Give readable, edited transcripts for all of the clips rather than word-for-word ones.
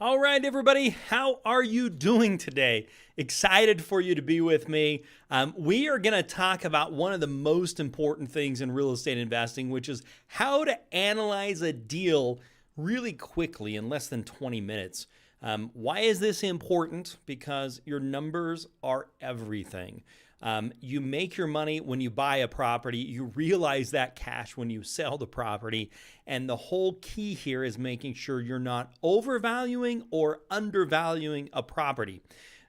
All right, everybody, how are you doing today? Excited for you to be with me. We are going to talk about one of the most important things in real estate investing, which is how to analyze a deal really quickly in less than 20 minutes. Why is this important? Because your numbers are everything. You make your money when you buy a property. You realize that cash when you sell the property. And the whole key here is making sure you're not overvaluing or undervaluing a property.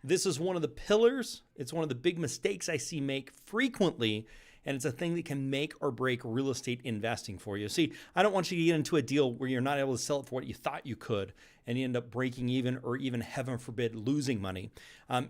This is one of the pillars. It's one of the big mistakes I see make frequently. And it's a thing that can make or break real estate investing for you. See, I don't want you to get into a deal where you're not able to sell it for what you thought you could, and you end up breaking even, or even, heaven forbid, losing money.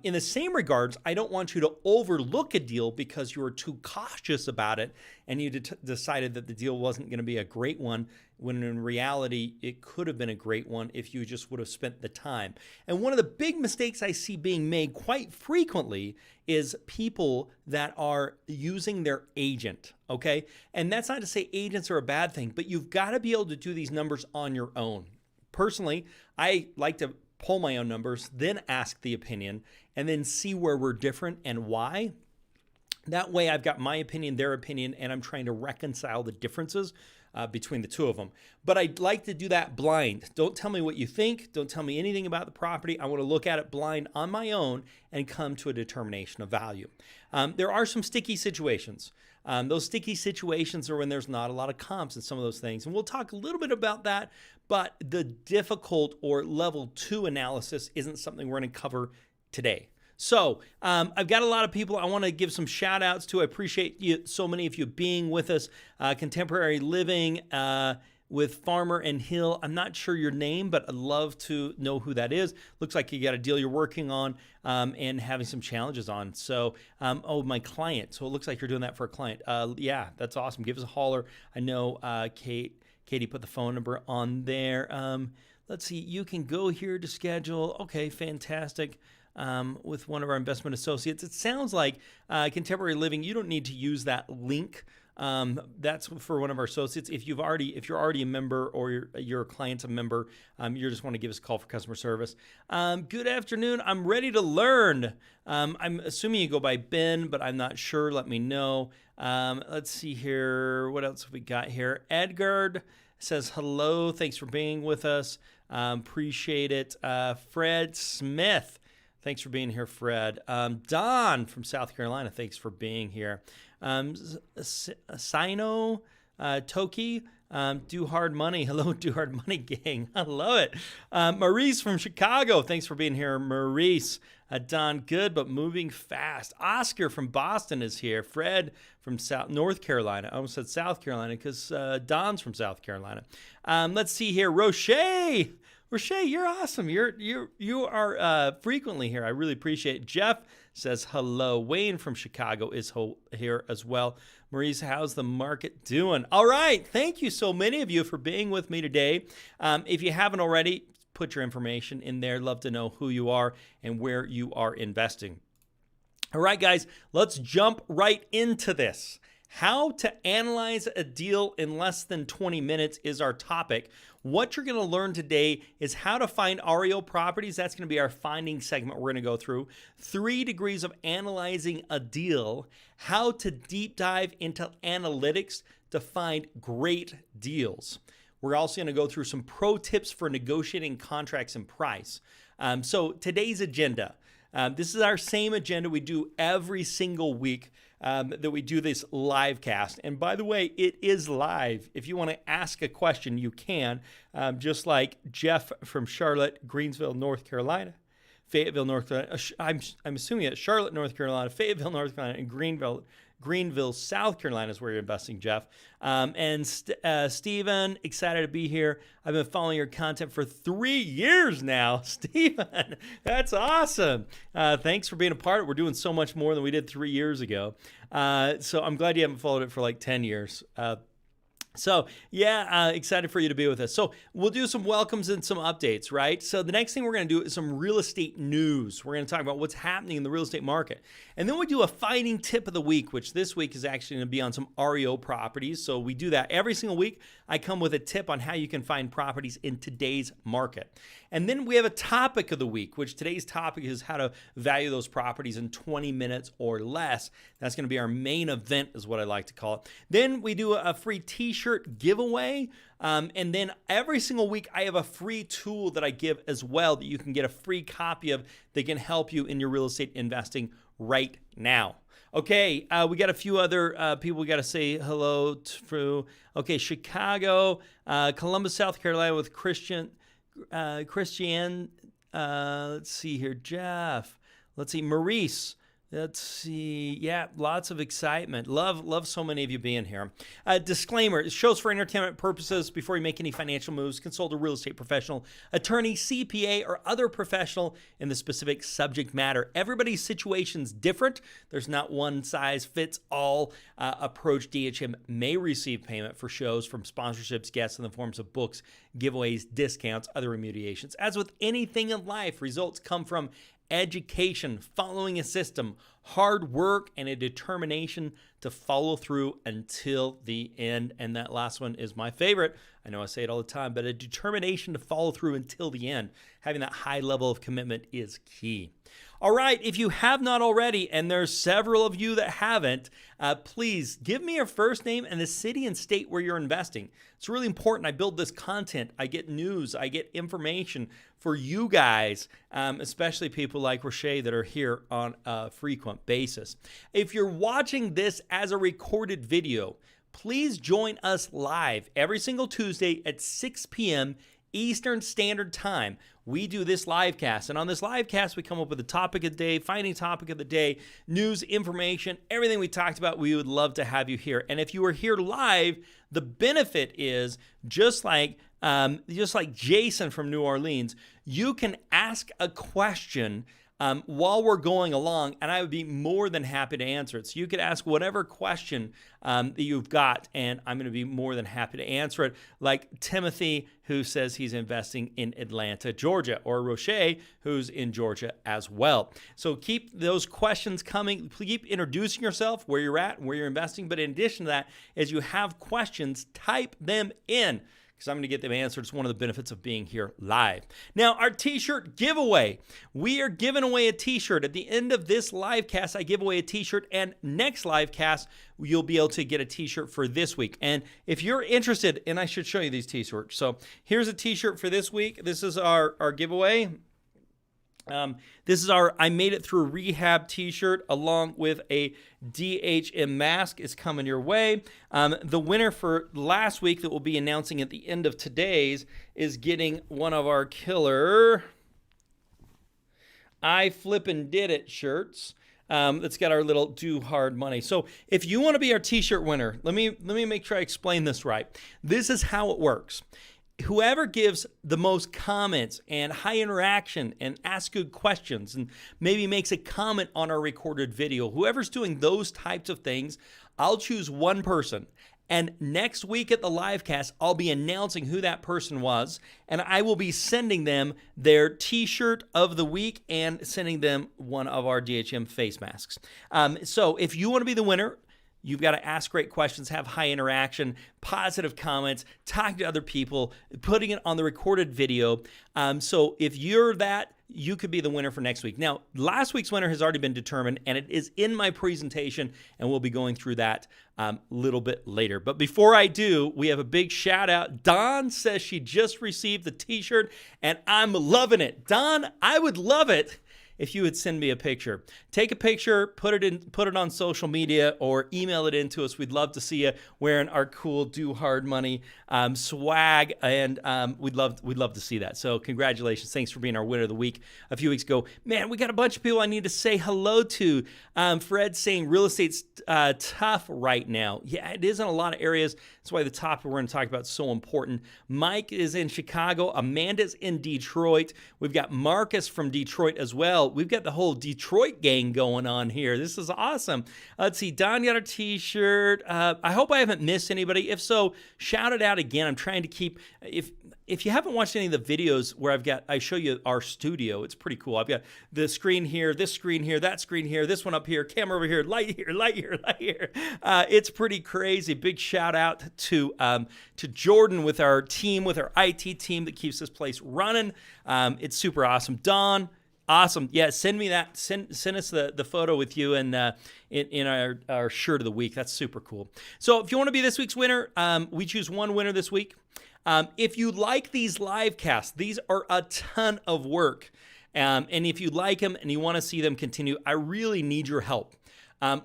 In the same regards, I don't want you to overlook a deal because you were too cautious about it and you decided that the deal wasn't going to be a great one, when in reality, it could have been a great one if you just would have spent the time. And one of the big mistakes I see being made quite frequently is people that are using their agent, okay? And that's not to say agents are a bad thing, but you've got to be able to do these numbers on your own. Personally, I like to pull my own numbers, then ask the opinion, and then see where we're different and why. That way I've got my opinion, their opinion, and I'm trying to reconcile the differences between the two of them. But I'd like to do that blind. Don't tell me what you think. Don't tell me anything about the property. I want to look at it blind on my own and come to a determination of value. There are some sticky situations. Those sticky situations are when there's not a lot of comps and some of those things. And we'll talk a little bit about that, but the difficult or level 2 analysis isn't something we're going to cover today. So I've got a lot of people I want to give some shout outs to. I appreciate you, so many of you being with us. Contemporary Living with Farmer and Hill. I'm not sure your name, but I'd love to know who that is. Looks like you got a deal you're working on and having some challenges on. So, my client. So it looks like you're doing that for a client. Yeah, that's awesome. Give us a holler. I know Katie put the phone number on there. Let's see. You can go here to schedule. Okay, fantastic. With one of our investment associates. It sounds like Contemporary Living, you don't need to use that link. That's for one of our associates. If you're already a member, or your client's a member, you just want to give us a call for customer service. Good afternoon. I'm ready to learn. I'm assuming you go by Ben, but I'm not sure. Let me know. Let's see here. What else have we got here? Edgard says hello. Thanks for being with us. Appreciate it. Fred Smith. Thanks for being here, Fred. Don from South Carolina, thanks for being here. Sino, Toki, DoHardMoney. Hello, DoHardMoney gang. I love it. Maurice from Chicago, thanks for being here, Maurice. Don, good, but moving fast. Oscar from Boston is here. Fred from North Carolina. I almost said South Carolina because Don's from South Carolina. Let's see here. Roche, you're awesome. You are frequently here. I really appreciate it. Jeff says hello. Wayne from Chicago is here as well. Maurice, how's the market doing? All right. Thank you so many of you for being with me today. If you haven't already, put your information in there. Love to know who you are and where you are investing. All right, guys, let's jump right into this. How to analyze a deal in less than 20 minutes is our topic. What you're going to learn today is how to find REO properties. That's going to be our finding segment we're going to go through. 3 degrees of analyzing a deal. How to deep dive into analytics to find great deals. We're also going to go through some pro tips for negotiating contracts and price. So today's agenda. This is our same agenda we do every single week. That we do this live cast. And by the way, it is live. If you want to ask a question, you can, just like Jeff from Charlotte, Greensville, North Carolina, Fayetteville, North Carolina. I'm assuming it's Charlotte, North Carolina, Fayetteville, North Carolina, and Greenville, South Carolina is where you're investing, Jeff. And Stephen, excited to be here. I've been following your content for 3 years now. Stephen, that's awesome. Thanks for being a part of it. We're doing so much more than we did 3 years ago. So I'm glad you haven't followed it for like 10 years. So yeah, excited for you to be with us. So we'll do some welcomes and some updates, right? So the next thing we're going to do is some real estate news. We're going to talk about what's happening in the real estate market. And then we do a finding tip of the week, which this week is actually going to be on some REO properties. So we do that every single week. I come with a tip on how you can find properties in today's market. And then we have a topic of the week, which today's topic is how to value those properties in 20 minutes or less. That's going to be our main event, is what I like to call it. Then we do a free t-shirt giveaway. And then every single week, I have a free tool that I give as well that you can get a free copy of that can help you in your real estate investing right now. Okay, we got a few other people we got to say hello to. Okay, Chicago, Columbus, South Carolina with Christian. Let's see here, Jeff. Let's see, Maurice. Let's see. Yeah, lots of excitement. Love so many of you being here. Disclaimer, it shows for entertainment purposes. Before you make any financial moves, consult a real estate professional, attorney, CPA, or other professional in the specific subject matter. Everybody's situation's different. There's not one size fits all approach. DHM may receive payment for shows from sponsorships, guests in the forms of books, giveaways, discounts, other remediations. As with anything in life, results come from education, following a system, hard work, and a determination to follow through until the end. And that last one is my favorite. I know I say it all the time, but a determination to follow through until the end. Having that high level of commitment is key. All right, if you have not already, and there's several of you that haven't, please give me your first name and the city and state where you're investing. It's really important. I build this content. I get news. I get information for you guys, especially people like Roche that are here on a frequent basis. If you're watching this as a recorded video, please join us live every single Tuesday at 6 p.m. Eastern Standard Time. We do this live cast, and on this live cast, we come up with a topic of the day, finding topic of the day, news, information, everything we talked about. We would love to have you here. And if you are here live, the benefit is just like Jason from New Orleans, you can ask a question while we're going along, and I would be more than happy to answer it. So you could ask whatever question that you've got, and I'm going to be more than happy to answer it. Like Timothy, who says he's investing in Atlanta, Georgia, or Roche, who's in Georgia as well. So keep those questions coming. Keep introducing yourself, where you're at, where you're investing. But in addition to that, as you have questions, type them in, because I'm going to get them answered. It's one of the benefits of being here live. Now, our t-shirt giveaway. We are giving away a t-shirt. At the end of this live cast, I give away a t-shirt, and next live cast, you'll be able to get a t-shirt for this week. And if you're interested, and I should show you these t-shirts. So here's a t-shirt for this week. This is our giveaway. This is our I Made It Through Rehab t-shirt, along with a DHM mask is coming your way. The winner for last week that we'll be announcing at the end of today's is getting one of our killer I Flippin' Did It shirts. That's got our little Do Hard Money. So if you want to be our t-shirt winner, let me make sure I explain this right. This is how it works. Whoever gives the most comments and high interaction and asks good questions and maybe makes a comment on our recorded video, whoever's doing those types of things, I'll choose one person. And next week at the live cast, I'll be announcing who that person was, and I will be sending them their t-shirt of the week and sending them one of our DHM face masks. So if you want to be the winner, you've got to ask great questions, have high interaction, positive comments, talk to other people, putting it on the recorded video. So if you're that, you could be the winner for next week. Now, last week's winner has already been determined, and it is in my presentation, and we'll be going through that a little bit later. But before I do, we have a big shout out. Dawn says she just received the t-shirt, and I'm loving it. Dawn, I would love it if you would send me a picture. Take a picture, put it on social media, or email it in to us. We'd love to see you wearing our cool Do Hard Money swag, and we'd love to see that. So congratulations. Thanks for being our winner of the week a few weeks ago. Man, we got a bunch of people I need to say hello to. Fred's saying real estate's tough right now. Yeah, it is in a lot of areas. That's why the topic we're going to talk about is so important. Mike is in Chicago. Amanda's in Detroit. We've got Marcus from Detroit as well. we've got the whole Detroit gang going on here. This is awesome. Let's see. Don got a t-shirt. I hope I haven't missed anybody. If so, shout it out again. I'm trying to keep, if you haven't watched any of the videos where I show you our studio, it's pretty cool. I've got the screen here, this screen here, that screen here, this one up here, camera over here, light here, light here, light here. It's pretty crazy. Big shout out to Jordan with our team, with our IT team that keeps this place running. It's super awesome. Don, awesome. Yeah, send me that. Send us the photo with you and in our shirt of the week. That's super cool. So if you want to be this week's winner, we choose one winner this week. If you like these live casts, these are a ton of work. And if you like them and you want to see them continue, I really need your help.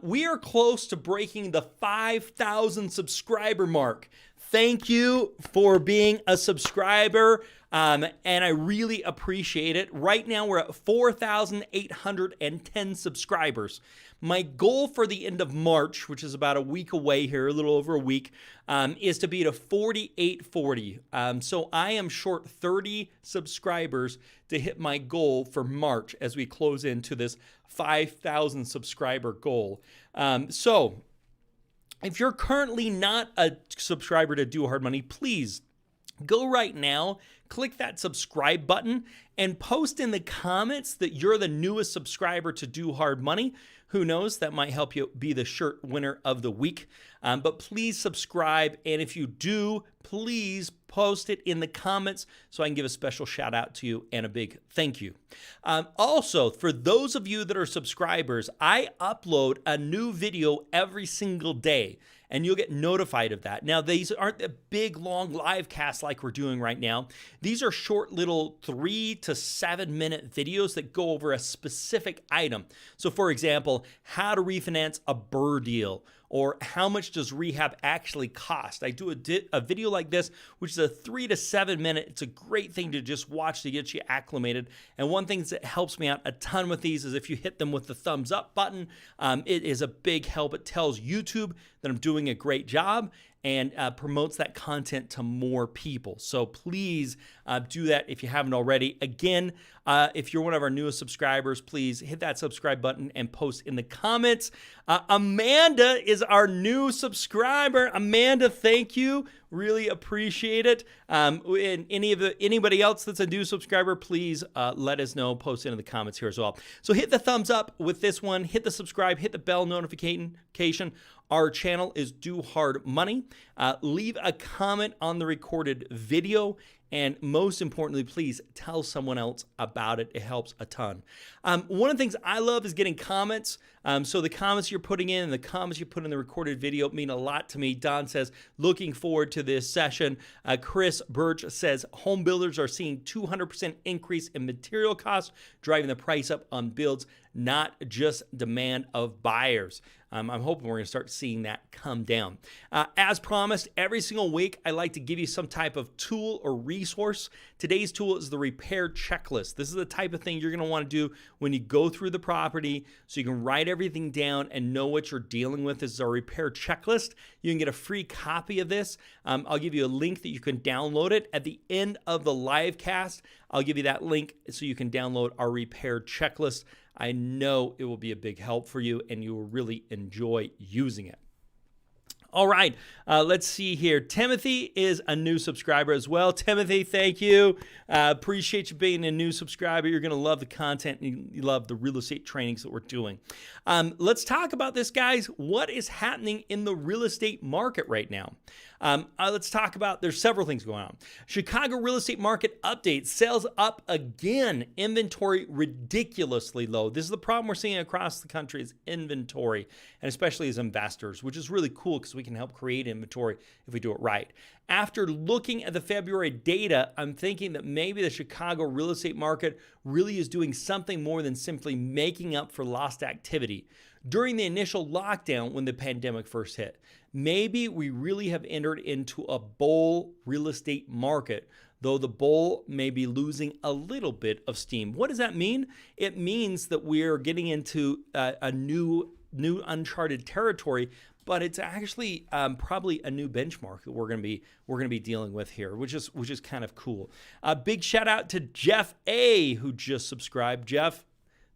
We are close to breaking the 5,000 subscriber mark. Thank you for being a subscriber, and I really appreciate it. Right now, we're at 4,810 subscribers. My goal for the end of March, which is about a week away here, a little over a week, is to be to 4,840. So I am short 30 subscribers to hit my goal for March as we close into this 5,000 subscriber goal. So if you're currently not a subscriber to DoHardMoney, please go right now, click that subscribe button, and post in the comments that you're the newest subscriber to DoHardMoney. Who knows? That might help you be the shirt winner of the week. But please subscribe, and if you do, please post it in the comments so I can give a special shout out to you and a big thank you. Also, for those of you that are subscribers, I upload a new video every single day, and you'll get notified of that. Now, these aren't the big, long live casts like we're doing right now. These are short little 3 to 7 minute videos that go over a specific item. So for example, how to refinance a BRRRR deal, or how much does rehab actually cost? I do a video like this, which is a 3 to 7 minute. It's a great thing to just watch to get you acclimated. And one thing that helps me out a ton with these is if you hit them with the thumbs up button, it is a big help. It tells YouTube that I'm doing a great job and promotes that content to more people. So please do that if you haven't already. Again, if you're one of our newest subscribers, please hit that subscribe button and post in the comments. Amanda is our new subscriber. Amanda, thank you. Really appreciate it. And anybody else that's a new subscriber, please let us know. Post it in the comments here as well. So hit the thumbs up with this one. Hit the subscribe. Hit the bell notification. Our channel is DoHardMoney. Leave a comment on the recorded video. And most importantly, please tell someone else about it. It helps a ton. One of the things I love is getting comments. So the comments you're putting in and the comments you put in the recorded video mean a lot to me. Don says, looking forward to this session. Chris Birch says, home builders are seeing 200% increase in material costs, driving the price up on builds, not just demand of buyers. I'm hoping we're going to start seeing that come down. As promised, every single week, I like to give you some type of tool or resource. Today's tool is the repair checklist. This is the type of thing you're going to want to do when you go through the property so you can write everything down and know what you're dealing with. This is our repair checklist. You can get a free copy of this. I'll give you a link that you can download it. At the end of the live cast, I'll give you that link so you can download our repair checklist. I know it will be a big help for you and you will really enjoy using it. All right, let's see here. Timothy is a new subscriber as well. Timothy, thank you. Appreciate you being a new subscriber. You're going to love the content and you love the real estate trainings that we're doing. Let's talk about this, guys. What is happening in the real estate market right now? Let's talk about, there's several things going on. Chicago real estate market update, sales up again, inventory ridiculously low. This is the problem we're seeing across the country is inventory, and especially as investors, which is really cool because we can help create inventory if we do it right. After looking at the February data, I'm thinking that maybe the Chicago real estate market really is doing something more than simply making up for lost activity. During the initial lockdown when the pandemic first hit, maybe we really have entered into a bull real estate market, though the bull may be losing a little bit of steam. What does that mean? It means that we're getting into a new uncharted territory, but it's actually probably a new benchmark that we're going to be dealing with here, which is kind of cool. A big shout out to Jeff A, who just subscribed. Jeff,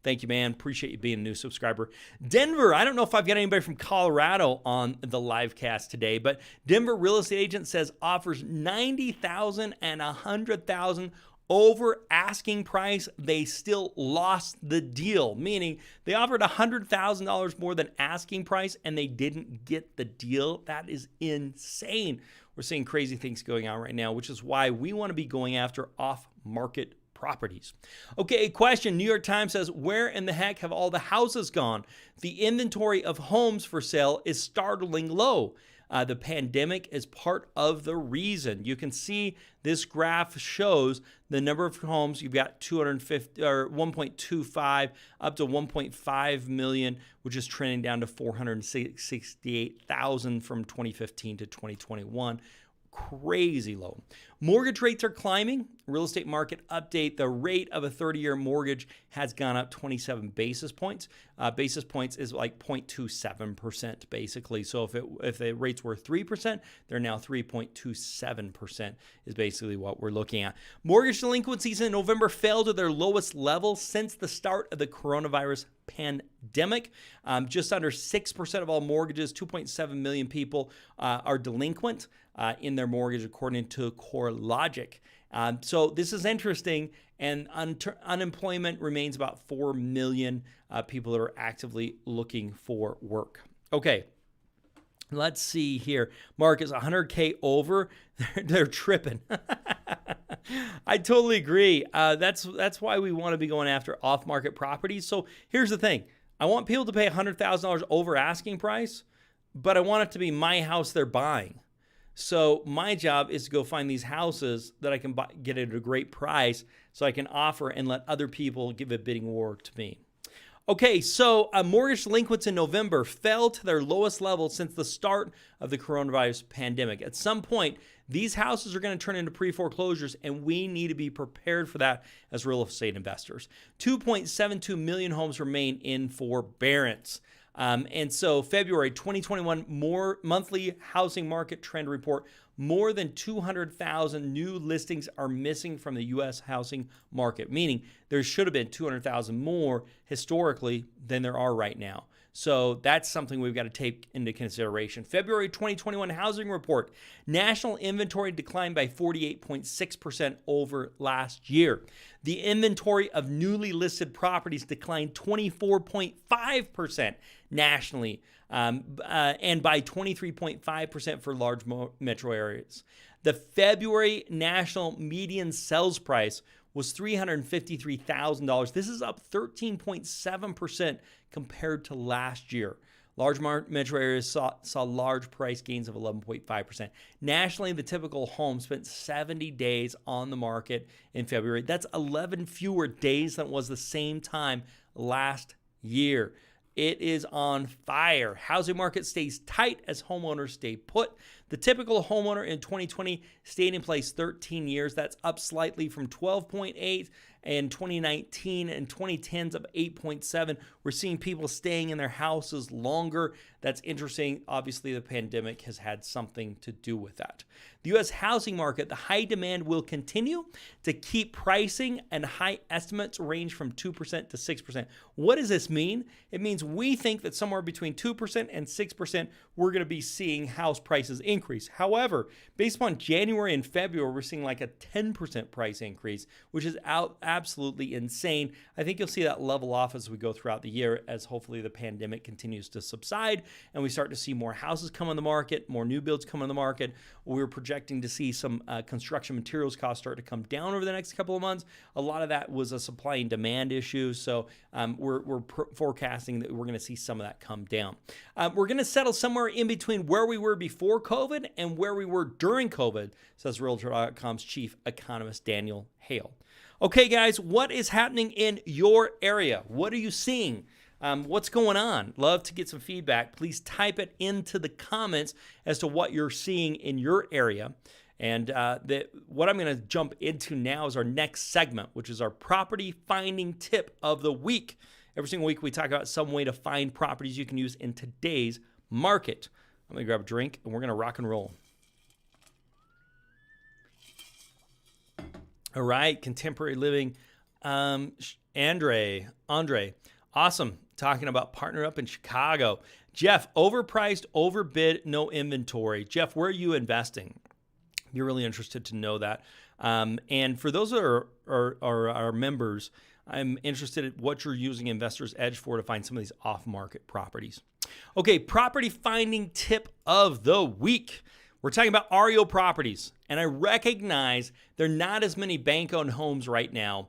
Thank you, man. Appreciate you being a new subscriber. Denver, I don't know if I've got anybody from Colorado on the live cast today, but Denver real estate agent says offers $90,000 and $100,000 over asking price. They still lost the deal, meaning they offered $100,000 more than asking price and they didn't get the deal. That is insane. We're seeing crazy things going on right now, which is why we want to be going after off-market properties. Okay, question. New York Times says, where in the heck have all the houses gone? The inventory of homes for sale is startling low. The pandemic is part of the reason. You can see this graph shows the number of homes. You've got 250 or 1.25 up to 1.5 million, which is trending down to 468,000 from 2015 to 2021. Crazy low. Mortgage rates are climbing. Real estate market update. The rate of a 30-year mortgage has gone up 27 basis points. Basis points is like 0.27% basically. So if the rates were 3%, they're now 3.27% is basically what we're looking at. Mortgage delinquencies in November fell to their lowest level since the start of the coronavirus pandemic. Just under 6% of all mortgages, 2.7 million people are delinquent in their mortgage, according to CoreLogic. So this is interesting, and unemployment remains about 4 million people that are actively looking for work. Okay, let's see here. Mark is 100K over. They're tripping. I totally agree. That's why we want to be going after off-market properties. So here's the thing. I want people to pay $100,000 over asking price, but I want it to be my house they're buying. So my job is to go find these houses that I can get at a great price so I can offer and let other people give a bidding war to me. Okay, so mortgage delinquents in November fell to their lowest level since the start of the coronavirus pandemic. At some point, these houses are going to turn into pre-foreclosures, and we need to be prepared for that as real estate investors. 2.72 million homes remain in forbearance. And so February 2021 monthly housing market trend report, more than 200,000 new listings are missing from the U.S. housing market, meaning there should have been 200,000 more historically than there are right now. So that's something we've got to take into consideration. February 2021 housing report, national inventory declined by 48.6% over last year. The inventory of newly listed properties declined 24.5% nationally, and by 23.5% for large metro areas. The February national median sales price was $353,000. This is up 13.7% compared to last year. Large metro areas saw large price gains of 11.5%. Nationally, the typical home spent 70 days on the market in February. That's 11 fewer days than it was the same time last year. It is on fire. Housing market stays tight as homeowners stay put. The typical homeowner in 2020 stayed in place 13 years. That's up slightly from 12.8 in 2019 and 2010s of 8.7. We're seeing people staying in their houses longer. That's interesting. Obviously, the pandemic has had something to do with that. The U.S. housing market, the high demand will continue to keep pricing, and high estimates range from 2% to 6%. What does this mean? It means we think that somewhere between 2% and 6%, we're going to be seeing house prices increase. However, based upon January and February, we're seeing like a 10% price increase, which is absolutely insane. I think you'll see that level off as we go throughout the year, as hopefully the pandemic continues to subside and we start to see more houses come on the market, more new builds come on the market. We're projecting to see some construction materials costs start to come down over the next couple of months. A lot of that was a supply and demand issue, so we're forecasting that we're going to see some of that come down. We're going to settle somewhere in between where we were before COVID and where we were during COVID, says Realtor.com's chief economist Daniel Hale. Okay, guys, what is happening in your area? What are you seeing? What's going on? Love to get some feedback. Please type it into the comments as to what you're seeing in your area. And what I'm going to jump into now is our next segment, which is our property finding tip of the week. Every single week, we talk about some way to find properties you can use in today's market. I'm going to grab a drink, and we're going to rock and roll. All right, contemporary living Andre, awesome. Talking about Partner Up in Chicago. Jeff, overpriced, overbid, no inventory. Jeff, where are you investing? You're really interested to know that. And for those that are our members, I'm interested in what you're using Investor's Edge for to find some of these off-market properties. Okay, property finding tip of the week. We're talking about REO properties, and I recognize there are not as many bank-owned homes right now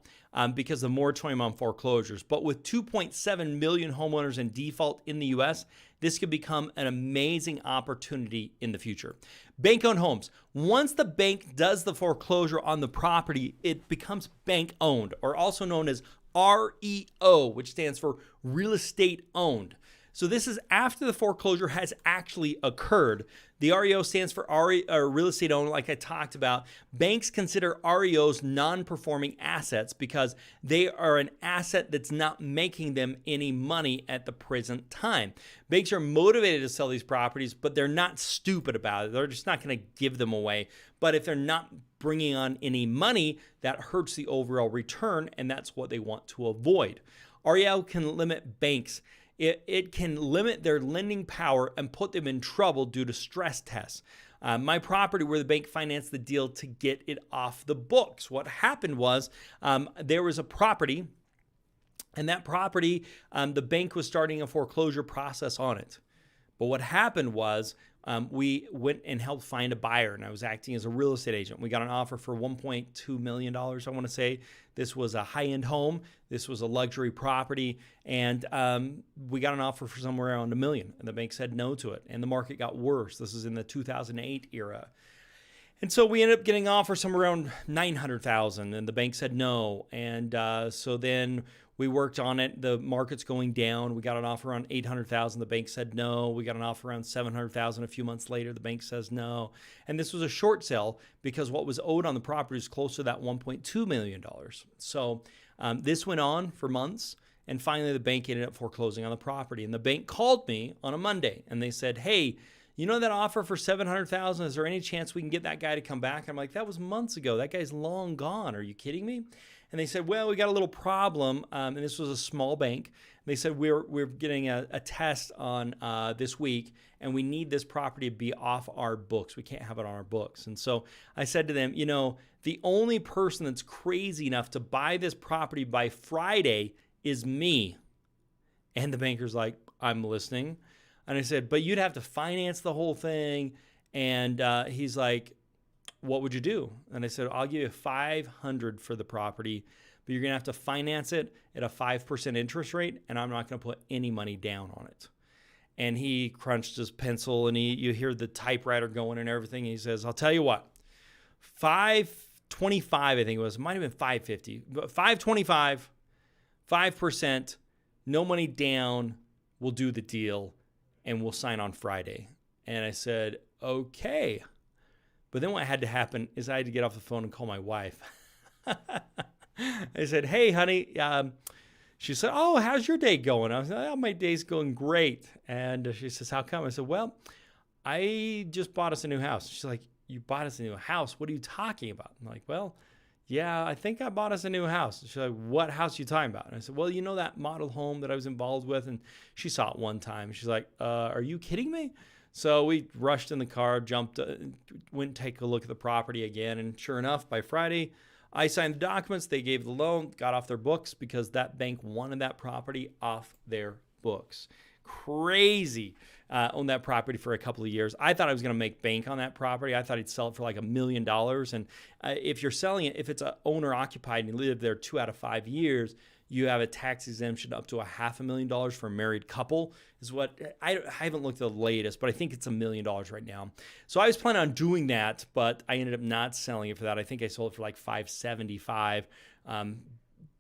because of the moratorium on foreclosures. But with 2.7 million homeowners in default in the U.S., this could become an amazing opportunity in the future. Bank-owned homes. Once the bank does the foreclosure on the property, it becomes bank-owned, or also known as REO, which stands for real estate owned. So this is after the foreclosure has actually occurred. The REO stands for real estate owned, like I talked about. Banks consider REOs non-performing assets because they are an asset that's not making them any money at the present time. Banks are motivated to sell these properties, but they're not stupid about it. They're just not going to give them away. But if they're not bringing on any money, that hurts the overall return, and that's what they want to avoid. REO can limit banks. It can limit their lending power and put them in trouble due to stress tests. My property where the bank financed the deal to get it off the books. What happened was there was a property, and that property, the bank was starting a foreclosure process on it. But what happened was we went and helped find a buyer, and I was acting as a real estate agent. We got an offer for $1.2 million, I want to say. This was a high-end home. This was a luxury property, and we got an offer for somewhere around $1 million, and the bank said no to it, and the market got worse. This is in the 2008 era. And so we ended up getting an offer somewhere around $900,000, and the bank said no. And so then we worked on it. The market's going down. We got an offer around $800,000. The bank said no. We got an offer around $700,000 a few months later. The bank says no. And this was a short sale because what was owed on the property is close to that $1.2 million. So this went on for months. And finally, the bank ended up foreclosing on the property. And the bank called me on a Monday, and they said, hey, you know that offer for $700,000? Is there any chance we can get that guy to come back? I'm like, that was months ago. That guy's long gone. Are you kidding me? And they said, well, we got a little problem. And this was a small bank. They said, we're getting a test on this week, and we need this property to be off our books. We can't have it on our books. And so I said to them, you know, the only person that's crazy enough to buy this property by Friday is me. And the banker's like, I'm listening. And I said, but you'd have to finance the whole thing. And he's like, what would you do? And I said, I'll give you $500 for the property, but you're going to have to finance it at a 5% interest rate, and I'm not going to put any money down on it. And he crunched his pencil, and you hear the typewriter going and everything. And he says, I'll tell you what, $525, I think it was, it might have been $550, but $525, 5%, no money down, we'll do the deal. And we'll sign on Friday. And I said, okay. But then what had to happen is I had to get off the phone and call my wife. I said, hey, honey. She said, oh, how's your day going? I was like, oh, my day's going great. And she says, how come? I said, well, I just bought us a new house. She's like, you bought us a new house? What are you talking about? I'm like, well, yeah, I think I bought us a new house. She's like, what house are you talking about? And I said, well, you know that model home that I was involved with? And she saw it one time. She's like, are you kidding me? So we rushed in the car, jumped, went to take a look at the property again. And sure enough, by Friday, I signed the documents. They gave the loan, got off their books because that bank wanted that property off their books. Crazy. Owned that property for a couple of years. I thought I was going to make bank on that property. I thought he'd sell it for like $1 million. And if you're selling it, if it's an owner occupied and you live there 2 out of 5 years, you have a tax exemption up to $500,000 for a married couple is what I haven't looked at the latest, but I think it's $1 million right now. So I was planning on doing that, but I ended up not selling it for that. I think I sold it for like $575.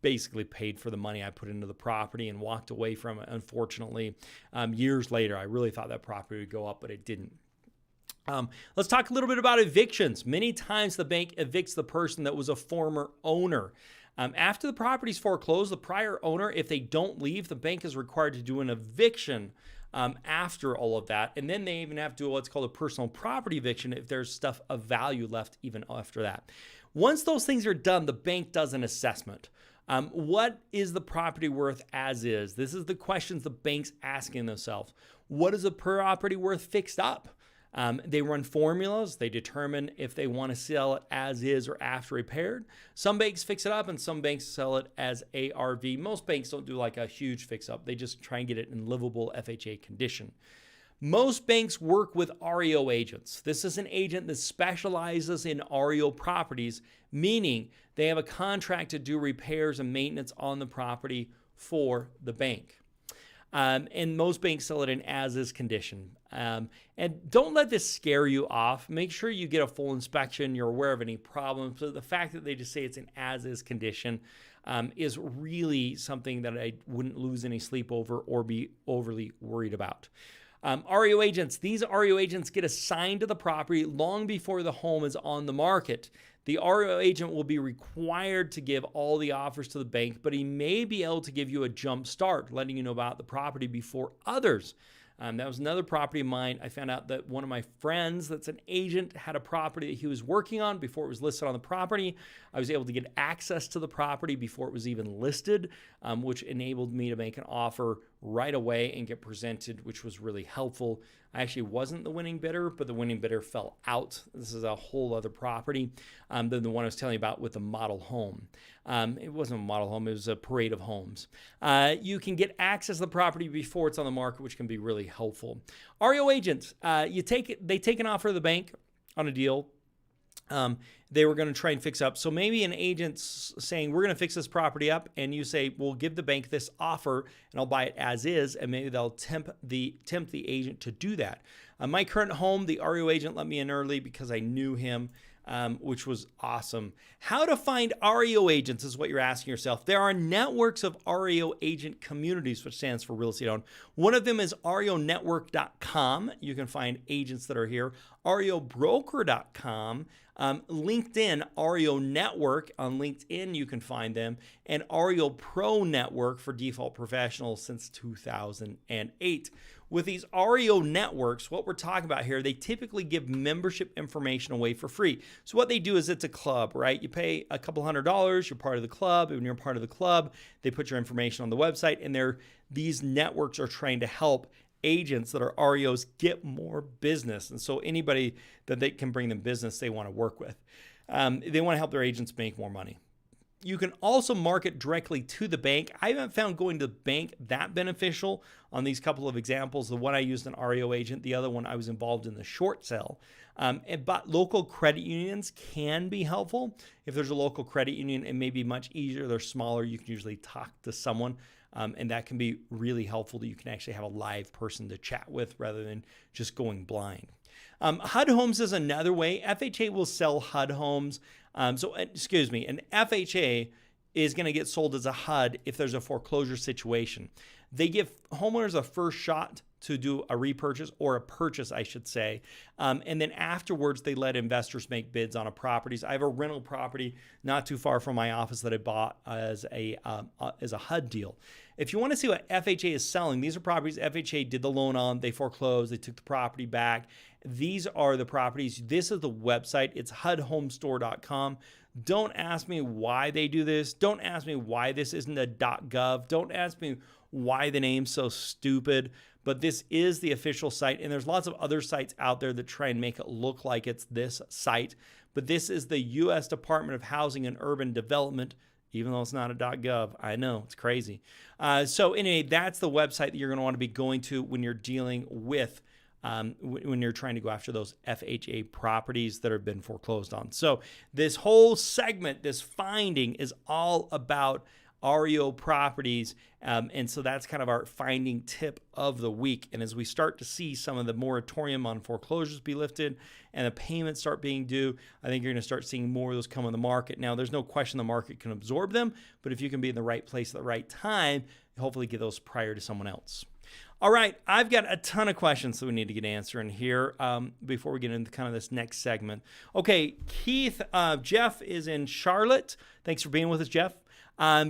Basically paid for the money I put into the property and walked away from it. Unfortunately, years later, I really thought that property would go up, but it didn't. Let's talk a little bit about evictions. Many times the bank evicts the person that was a former owner. After the property's foreclosed, the prior owner, if they don't leave, the bank is required to do an eviction after all of that. And then they even have to do what's called a personal property eviction if there's stuff of value left even after that. Once those things are done, the bank does an assessment. What is the property worth as is? This is the questions the bank's asking themselves. What is the property worth fixed up? They run formulas. They determine if they want to sell it as is or after repaired. Some banks fix it up and some banks sell it as ARV. Most banks don't do like a huge fix up. They just try and get it in livable FHA condition. Most banks work with REO agents. This is an agent that specializes in REO properties, meaning they have a contract to do repairs and maintenance on the property for the bank. And most banks sell it in as-is condition. And don't let this scare you off. Make sure you get a full inspection. You're aware of any problems. So the fact that they just say it's an as-is condition is really something that I wouldn't lose any sleep over or be overly worried about. REO agents. These REO agents get assigned to the property long before the home is on the market. The REO agent will be required to give all the offers to the bank, but he may be able to give you a jump start, letting you know about the property before others. That was another property of mine. I found out that one of my friends that's an agent had a property that he was working on before it was listed on the property. I was able to get access to the property before it was even listed, which enabled me to make an offer right away and get presented, which was really helpful. I actually wasn't the winning bidder, but the winning bidder fell out. This is a whole other property than the one I was telling you about with the model home. It wasn't a model home, it was a parade of homes. You can get access to the property before it's on the market, which can be really helpful. REO agents, they take an offer to the bank on a deal. They were going to try and fix up. So maybe an agent's saying, we're going to fix this property up. And you say, we'll give the bank this offer and I'll buy it as is. And maybe they'll tempt the agent to do that. My current home, the REO agent let me in early because I knew him, which was awesome. How to find REO agents is what you're asking yourself. There are networks of REO agent communities, which stands for real estate owned. One of them is reonetwork.com. You can find agents that are here. reobroker.com. LinkedIn, REO Network. On LinkedIn, you can find them. And REO Pro Network for default professionals since 2008. With these REO networks, what we're talking about here, they typically give membership information away for free. So what they do is it's a club, right? You pay a couple $100, you're part of the club. And when you're part of the club, they put your information on the website, and these networks are trying to help agents that are REOs get more business. And so anybody that they can bring them business they want to work with. They want to help their agents make more money. You can also market directly to the bank. I haven't found going to the bank that beneficial on these couple of examples. The one I used an REO agent, the other one I was involved in the short sale. But local credit unions can be helpful. If there's a local credit union, it may be much easier. They're smaller. You can usually talk to someone. And that can be really helpful that you can actually have a live person to chat with rather than just going blind. HUD homes is another way. FHA will sell HUD homes. An FHA is going to get sold as a HUD if there's a foreclosure situation. They give homeowners a first shot to do a repurchase or a purchase, I should say. And then afterwards, they let investors make bids on properties. I have a rental property not too far from my office that I bought as a HUD deal. If you want to see what FHA is selling, these are properties FHA did the loan on, they foreclosed, they took the property back. These are the properties. This is the website. It's HUDhomestore.com. Don't ask me why they do this. Don't ask me why this isn't a .gov. Don't ask me why the name's so stupid. But this is the official site, and there's lots of other sites out there that try and make it look like it's this site. But this is the U.S. Department of Housing and Urban Development, even though it's not a .gov. I know, it's crazy. So anyway, that's the website that you're going to want to be going to when you're dealing with when you're trying to go after those FHA properties that have been foreclosed on. So this whole segment, this finding, is all about REO properties. And so that's kind of our finding tip of the week. And as we start to see some of the moratorium on foreclosures be lifted and the payments start being due, I think you're going to start seeing more of those come on the market. Now, there's no question the market can absorb them, but if you can be in the right place at the right time, hopefully get those prior to someone else. All right, I've got a ton of questions that we need to get answering here before we get into kind of this next segment. Okay, Keith, Jeff is in Charlotte. Thanks for being with us, Jeff.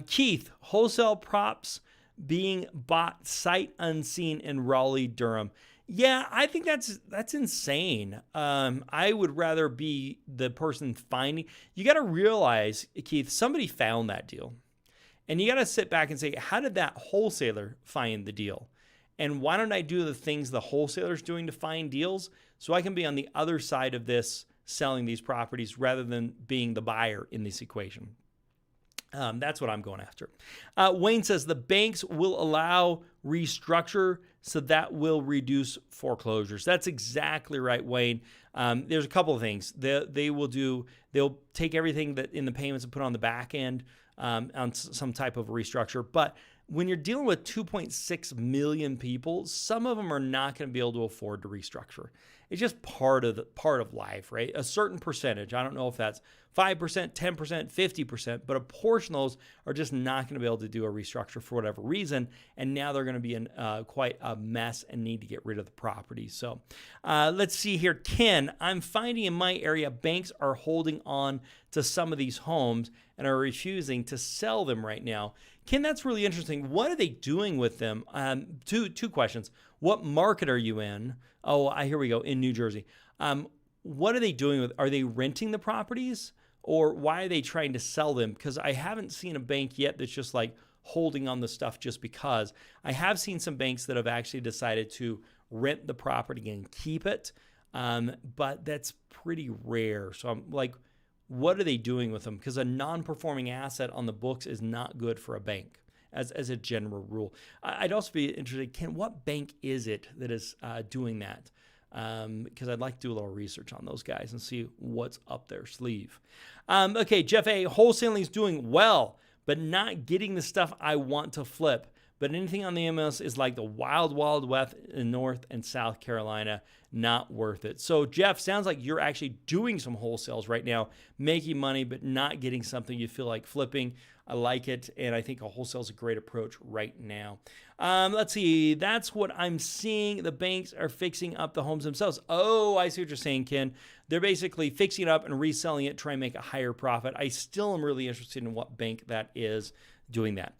Keith, wholesale props being bought sight unseen in Raleigh, Durham. Yeah, I think that's insane. I would rather be the person finding. You got to realize, Keith, somebody found that deal. And you got to sit back and say, how did that wholesaler find the deal? And why don't I do the things the wholesaler's doing to find deals so I can be on the other side of this selling these properties rather than being the buyer in this equation? That's what I'm going after. Wayne says the banks will allow restructure, so that will reduce foreclosures. That's exactly right, Wayne. There's a couple of things. They'll take everything that in the payments and put on the back end on some type of restructure. But when you're dealing with 2.6 million people, some of them are not going to be able to afford to restructure. It's just part of life, right? A certain percentage. I don't know if that's 5%, 10%, 50%, but a portion of those are just not going to be able to do a restructure for whatever reason, and now they're going to be in quite a mess and need to get rid of the property. So let's see here. Ken, I'm finding in my area banks are holding on to some of these homes and are refusing to sell them right now. Ken, that's really interesting. What are they doing with them? Two questions. What market are you in? Oh, here we go, in New Jersey. What are they doing with? Are they renting the properties, or why are they trying to sell them? Because I haven't seen a bank yet that's just like holding on the stuff just because. I have seen some banks that have actually decided to rent the property and keep it, but that's pretty rare. So I'm like, what are they doing with them? Because a non-performing asset on the books is not good for a bank as a general rule. I'd also be interested, Ken, what bank is it that is doing that? Because I'd like to do a little research on those guys and see what's up their sleeve. Okay, Jeff A., wholesaling is doing well, but not getting the stuff I want to flip. But anything on the MLS is like the wild, wild west in North and South Carolina, not worth it. So, Jeff, sounds like you're actually doing some wholesales right now, making money, but not getting something you feel like flipping. I like it, and I think a wholesale is a great approach right now. Let's see. That's what I'm seeing. The banks are fixing up the homes themselves. Oh, I see what you're saying, Ken. They're basically fixing it up and reselling it, trying to make a higher profit. I still am really interested in what bank that is doing that.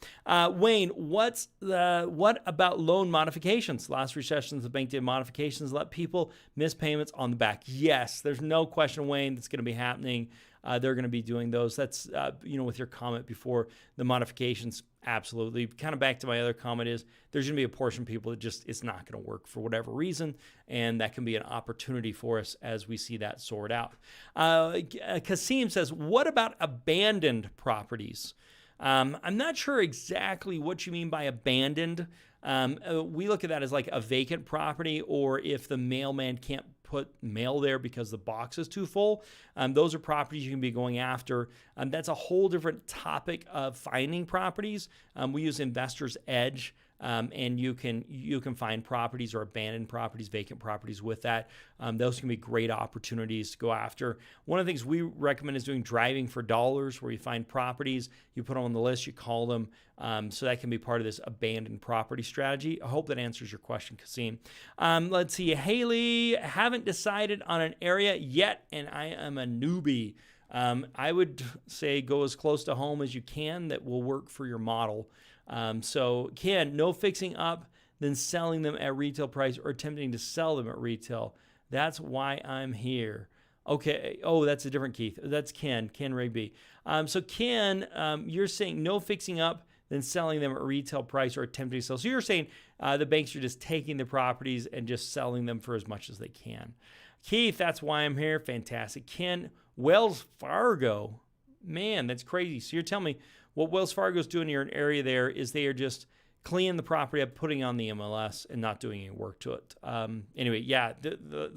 Wayne, what about loan modifications? Last recessions, the bank did modifications, let people miss payments on the back. Yes, there's no question, Wayne, that's going to be happening. They're going to be doing those. That's, with your comment before, the modifications, absolutely. Kind of back to my other comment is there's going to be a portion of people that just, it's not going to work for whatever reason, and that can be an opportunity for us as we see that sort out. Kasim says, what about abandoned properties? I'm not sure exactly what you mean by abandoned. We look at that as like a vacant property, or if the mailman can't put mail there because the box is too full. Those are properties you can be going after. That's a whole different topic of finding properties. We use Investor's Edge. And you can find properties or abandoned properties, vacant properties with that. Those can be great opportunities to go after. One of the things we recommend is doing driving for dollars, where you find properties, you put them on the list, you call them. So that can be part of this abandoned property strategy. I hope that answers your question, Kasim. Let's see. Haley, haven't decided on an area yet, and I am a newbie. I would say go as close to home as you can that will work for your model. So Ken, no fixing up, then selling them at retail price or attempting to sell them at retail. That's why I'm here. Okay. Oh, that's a different Keith. That's Ken Rigby. So Ken, you're saying no fixing up, then selling them at retail price or attempting to sell. So you're saying the banks are just taking the properties and just selling them for as much as they can. Keith, that's why I'm here. Fantastic. Ken, Wells Fargo. Man, that's crazy. So you're telling me what Wells Fargo's doing in your area there is they are just cleaning the property up, putting on the MLS, and not doing any work to it. Anyway, yeah,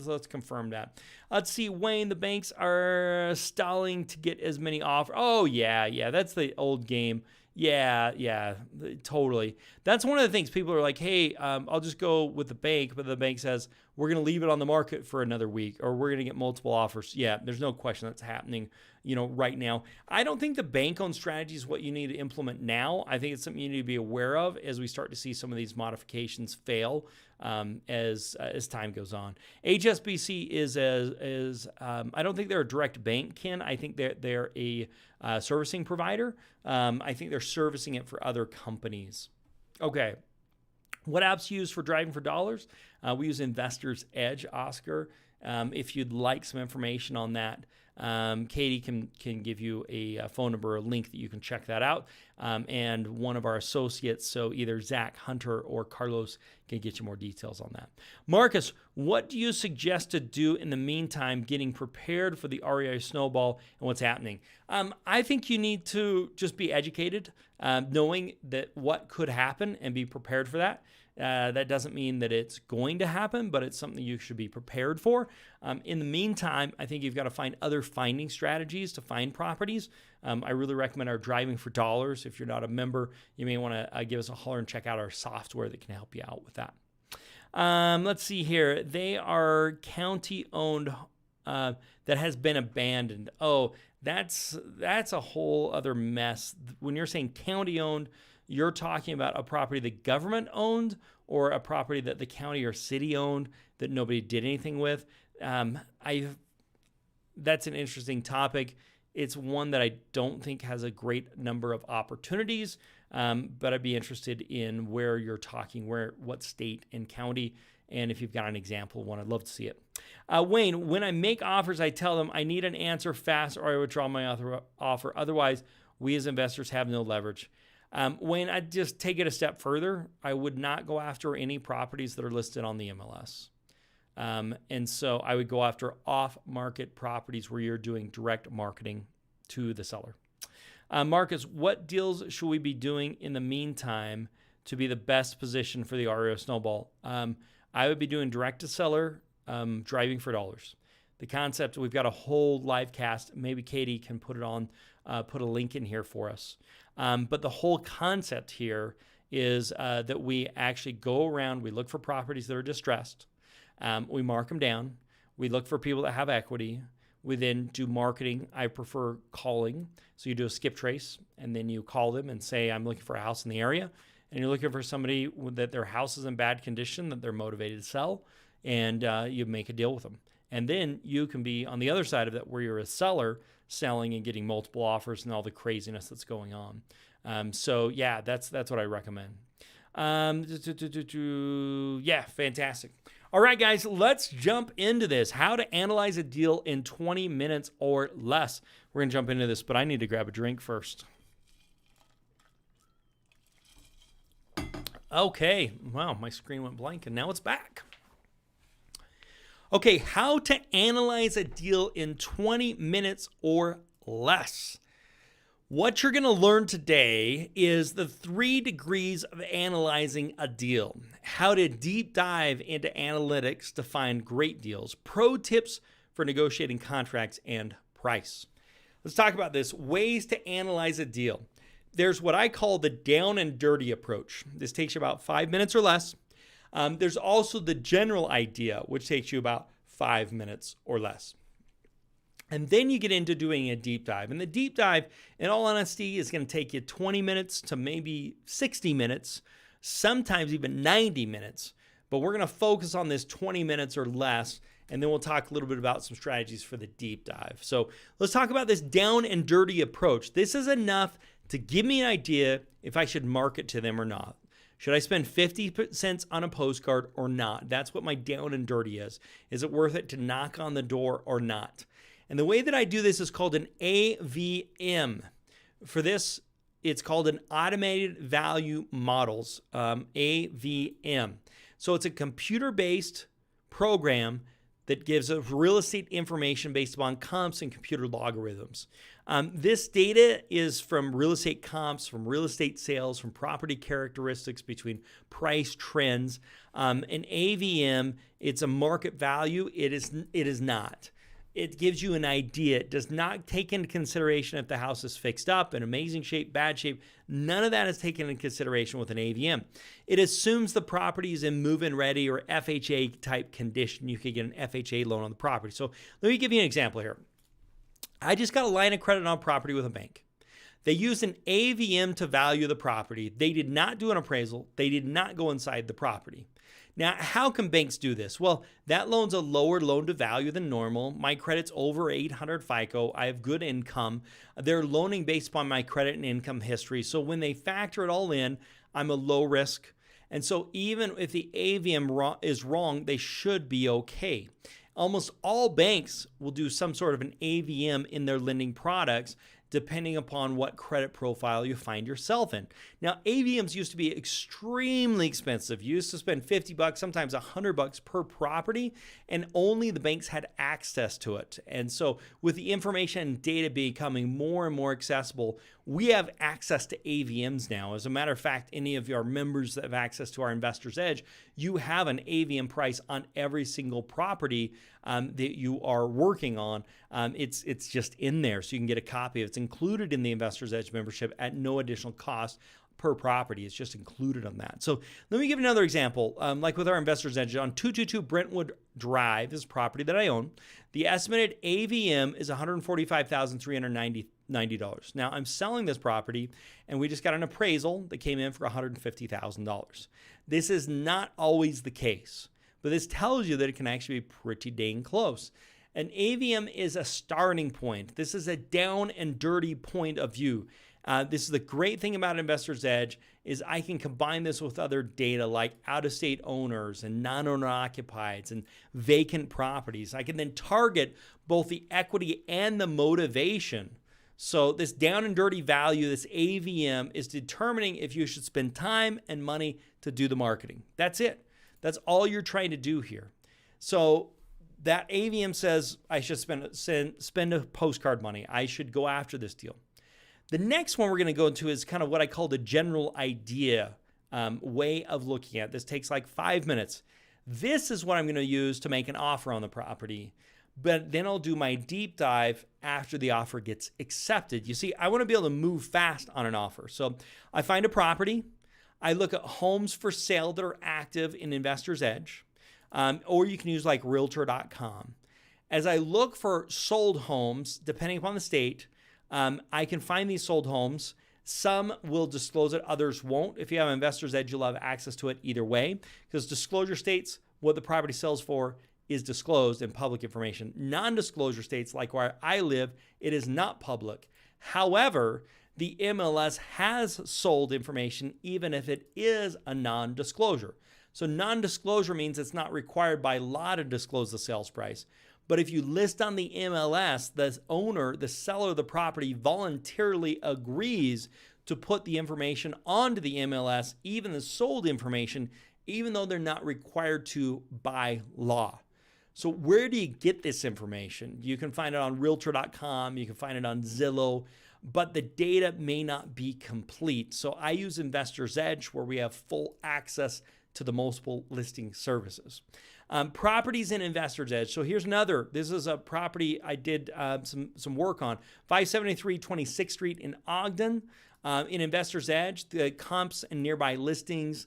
let's confirm that. Let's see, Wayne, the banks are stalling to get as many offers. Oh, yeah, that's the old game. Yeah, totally. That's one of the things people are like, hey, I'll just go with the bank, but the bank says, we're going to leave it on the market for another week, or we're going to get multiple offers. Yeah, there's no question that's happening, right now. I don't think the bank-owned strategy is what you need to implement now. I think it's something you need to be aware of as we start to see some of these modifications fail as time goes on. HSBC is I don't think they're a direct bank, Ken. I think they're a servicing provider. I think they're servicing it for other companies. Okay. What apps use for driving for dollars? We use Investor's Edge, Oscar. If you'd like some information on that, Katie can give you a phone number, a link that you can check that out. And one of our associates, so either Zach, Hunter, or Carlos, can get you more details on that. Marcus, what do you suggest to do in the meantime, getting prepared for the REI snowball and what's happening? I think you need to just be educated, knowing that what could happen and be prepared for that. That doesn't mean that it's going to happen, but it's something you should be prepared for. In the meantime, I think you've got to find other finding strategies to find properties. I really recommend our Driving for Dollars. If you're not a member, you may want to give us a holler and check out our software that can help you out with that. Let's see here. They are county-owned that has been abandoned. Oh, that's a whole other mess. When you're saying county-owned, you're talking about a property the government owned or a property that the county or city owned that nobody did anything with. That's an interesting topic. It's one that I don't think has a great number of opportunities, but I'd be interested in where you're talking, what state and county, and if you've got an example of one, I'd love to see it. Wayne, when I make offers, I tell them I need an answer fast or I withdraw my offer. Otherwise, we as investors have no leverage. Wayne, I'd just take it a step further. I would not go after any properties that are listed on the MLS. And so I would go after off-market properties where you're doing direct marketing to the seller. Marcus, what deals should we be doing in the meantime to be the best position for the REO snowball? I would be doing direct to seller, driving for dollars. The concept, we've got a whole live cast. Maybe Katie can put it on, put a link in here for us. But the whole concept here is that we actually go around, we look for properties that are distressed. We mark them down. We look for people that have equity. We then do marketing. I prefer calling. So you do a skip trace, and then you call them and say, I'm looking for a house in the area. And you're looking for somebody that their house is in bad condition, that they're motivated to sell, and you make a deal with them. And then you can be on the other side of that where you're a seller selling and getting multiple offers and all the craziness that's going on. So yeah, that's what I recommend. Yeah, fantastic. All right, guys, let's jump into this. How to analyze a deal in 20 minutes or less. We're going to jump into this, but I need to grab a drink first. Okay, wow, my screen went blank and now it's back. Okay, how to analyze a deal in 20 minutes or less. What you're going to learn today is the 3 degrees of analyzing a deal, how to deep dive into analytics to find great deals, pro tips for negotiating contracts, and price. Let's talk about this, ways to analyze a deal. There's what I call the down and dirty approach. This takes you about 5 minutes or less. There's also the general idea, which takes you about 5 minutes or less. And then you get into doing a deep dive. And the deep dive, in all honesty, is going to take you 20 minutes to maybe 60 minutes, sometimes even 90 minutes. But we're going to focus on this 20 minutes or less, and then we'll talk a little bit about some strategies for the deep dive. So let's talk about this down and dirty approach. This is enough to give me an idea if I should market to them or not. Should I spend 50 cents on a postcard or not? That's what my down and dirty is. Is it worth it to knock on the door or not? And the way that I do this is called an AVM. For this, it's called an Automated Value Models, AVM. So it's a computer-based program that gives us real estate information based upon comps and computer logarithms. This data is from real estate comps, from real estate sales, from property characteristics between price trends. An AVM, it's a market value. It is not. It gives you an idea. It does not take into consideration if the house is fixed up, in amazing shape, bad shape. None of that is taken into consideration with an AVM. It assumes the property is in move-in ready or FHA type condition. You could get an FHA loan on the property. So let me give you an example here. I just got a line of credit on property with a bank. They used an AVM to value the property. They did not do an appraisal. They did not go inside the property. Now, how can banks do this? Well, that loan's a lower loan to value than normal. My credit's over 800 FICO. I have good income. They're loaning based upon my credit and income history. So when they factor it all in, I'm a low risk. And so even if the AVM is wrong, they should be okay. Almost all banks will do some sort of an AVM in their lending products, depending upon what credit profile you find yourself in. Now, AVMs used to be extremely expensive. You used to spend $50, sometimes $100 per property, and only the banks had access to it. And so with the information and data becoming more and more accessible, we have access to AVMs now. As a matter of fact, any of your members that have access to our Investor's Edge, you have an AVM price on every single property that you are working on. It's just in there, so you can get a copy. It's included in the Investor's Edge membership at no additional cost per property. It's just included on that. So let me give another example. Like with our Investor's Edge on 222 Brentwood Drive, this property that I own, the estimated AVM is $145,390. Now I'm selling this property, and we just got an appraisal that came in for $150,000. This is not always the case, but this tells you that it can actually be pretty dang close. An AVM is a starting point. This is a down and dirty point of view. This is the great thing about Investor's Edge is I can combine this with other data like out-of-state owners and non-owner occupieds and vacant properties. I can then target both the equity and the motivation. So this down and dirty value, this AVM, is determining if you should spend time and money to do the marketing. That's it. That's all you're trying to do here. So that AVM says I should spend a postcard money. I should go after this deal. The next one we're going to go into is kind of what I call the general idea way of looking at. This takes like 5 minutes. This is what I'm going to use to make an offer on the property. But then I'll do my deep dive after the offer gets accepted. You see, I want to be able to move fast on an offer. So I find a property. I look at homes for sale that are active in Investor's Edge. Or you can use like realtor.com. As I look for sold homes, depending upon the state, I can find these sold homes. Some will disclose it, others won't. If you have Investor's Edge, you'll have access to it either way, because disclosure states what the property sells for is disclosed in public information. Non-disclosure states, like where I live, it is not public. However, the MLS has sold information even if it is a non-disclosure. So non-disclosure means it's not required by law to disclose the sales price. But if you list on the MLS, the owner, the seller of the property voluntarily agrees to put the information onto the MLS, even the sold information, even though they're not required to by law. So where do you get this information? You can find it on realtor.com, you can find it on Zillow, but the data may not be complete. So I use Investor's Edge, where we have full access to the multiple listing services. Properties in Investor's Edge. So here's another. This is a property I did some work on. 573 26th Street in Ogden. In Investor's Edge, the comps and nearby listings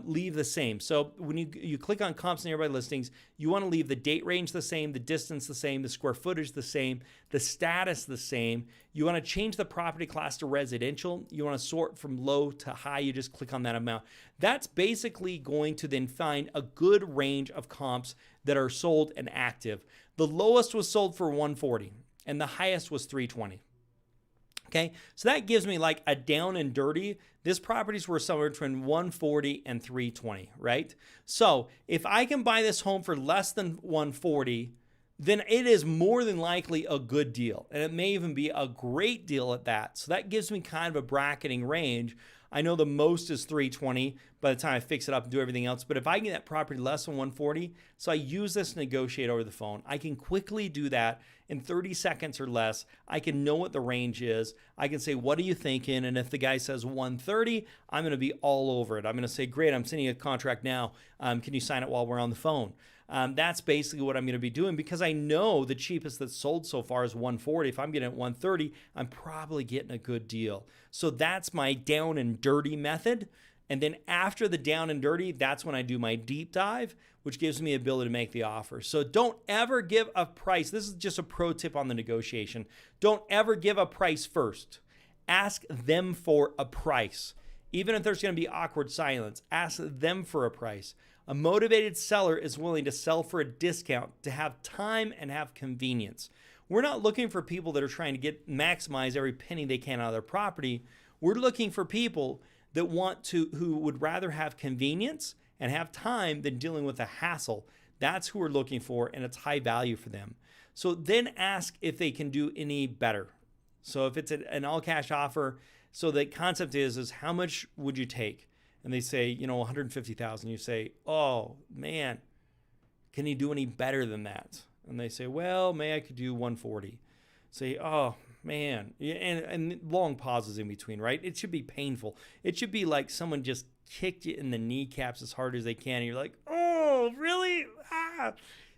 leave the same. So when you click on comps and nearby listings, you want to leave the date range the same, the distance the same, the square footage the same, the status the same. You want to change the property class to residential. You want to sort from low to high. You just click on that amount. That's basically going to then find a good range of comps that are sold and active. The lowest was sold for $140 and the highest was $320. Okay, so that gives me like a down and dirty. This property's worth somewhere between $140 and $320, right? So if I can buy this home for less than $140, then it is more than likely a good deal. And it may even be a great deal at that. So that gives me kind of a bracketing range. I know the most is $320 by the time I fix it up and do everything else. But if I get that property less than $140, so I use this to negotiate over the phone. I can quickly do that in 30 seconds or less. I can know what the range is. I can say, what are you thinking? And if the guy says $130, I'm going to be all over it. I'm going to say, great, I'm sending you a contract now. Can you sign it while we're on the phone? That's basically what I'm going to be doing, because I know the cheapest that's sold so far is $140. If I'm getting it at $130, I'm probably getting a good deal. So that's my down and dirty method. And then after the down and dirty, that's when I do my deep dive, which gives me the ability to make the offer. So don't ever give a price. This is just a pro tip on the negotiation. Don't ever give a price first. Ask them for a price. Even if there's going to be awkward silence, ask them for a price. A motivated seller is willing to sell for a discount to have time and have convenience. We're not looking for people that are trying to maximize every penny they can out of their property. We're looking for people that who would rather have convenience and have time than dealing with the hassle. That's who we're looking for, and it's high value for them. So then ask if they can do any better. So if it's an all-cash offer, so the concept is how much would you take? And they say, 150,000. You say, oh man, can you do any better than that? And they say, well, I could do 140. Say, oh man, and long pauses in between, right? It should be painful. It should be like someone just kicked you in the kneecaps as hard as they can. And you're like, oh, really?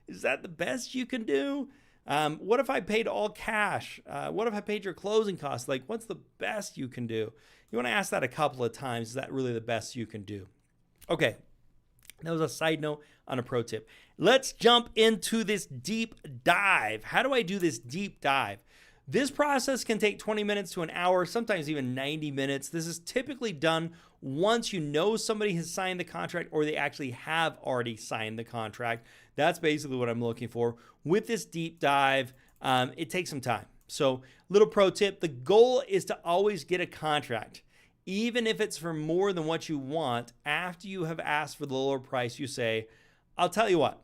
Is that the best you can do? What if I paid all cash? What if I paid your closing costs? Like, what's the best you can do? You want to ask that a couple of times. Is that really the best you can do? Okay, that was a side note on a pro tip. Let's jump into this deep dive. How do I do this deep dive? This process can take 20 minutes to an hour, sometimes even 90 minutes. This is typically done once you know somebody has signed the contract or they actually have already signed the contract. That's basically what I'm looking for. With this deep dive, it takes some time. So, little pro tip, the goal is to always get a contract. Even if it's for more than what you want, after you have asked for the lower price, you say, I'll tell you what,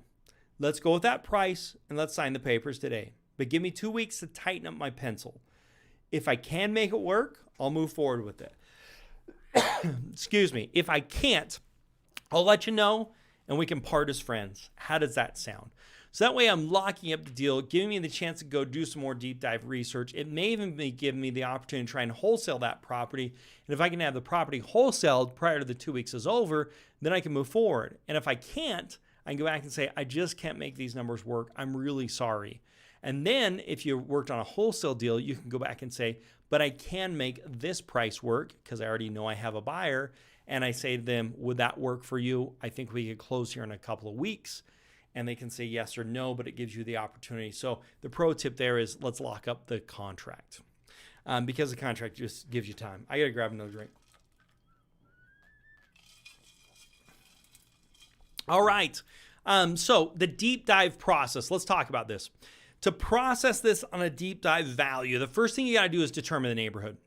let's go with that price and let's sign the papers today. But give me 2 weeks to tighten up my pencil. If I can make it work, I'll move forward with it. Excuse me. If I can't, I'll let you know and we can part as friends. How does that sound? So that way I'm locking up the deal, giving me the chance to go do some more deep dive research. It may even be giving me the opportunity to try and wholesale that property. And if I can have the property wholesaled prior to the 2 weeks is over, then I can move forward. And if I can't, I can go back and say, I just can't make these numbers work. I'm really sorry. And then if you worked on a wholesale deal, you can go back and say, but I can make this price work because I already know I have a buyer. And I say to them, would that work for you? I think we could close here in a couple of weeks. And they can say yes or no, but it gives you the opportunity. So the pro tip there is let's lock up the contract because the contract just gives you time. I got to grab another drink. All right. So the deep dive process, let's talk about this. To process this on a deep dive value, the first thing you got to do is determine the neighborhood.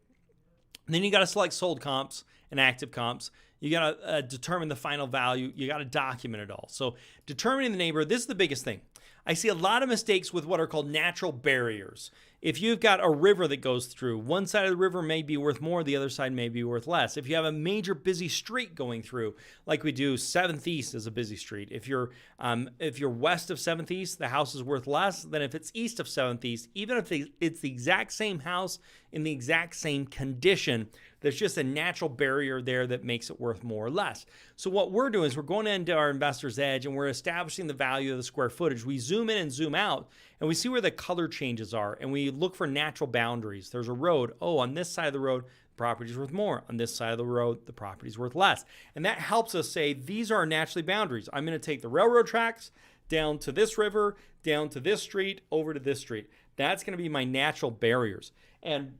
And then you got to select sold comps and active comps. You got to determine the final value. You got to document it all. So determining the neighborhood, this is the biggest thing. I see a lot of mistakes with what are called natural barriers. If you've got a river that goes through, one side of the river may be worth more, the other side may be worth less. If you have a major busy street going through, like we do, 7th East is a busy street. If you're west of 7th East, the house is worth less than if it's east of 7th East. Even if it's the exact same house in the exact same condition, there's just a natural barrier there that makes it worth more or less. So what we're doing is we're going into our Investor's Edge and we're establishing the value of the square footage. We zoom in and zoom out and we see where the color changes are and we look for natural boundaries. There's a road. Oh, on this side of the road, the property's worth more. On this side of the road, the property's worth less. And that helps us say these are our naturally boundaries. I'm going to take the railroad tracks down to this river, down to this street, over to this street. That's going to be my natural barriers. And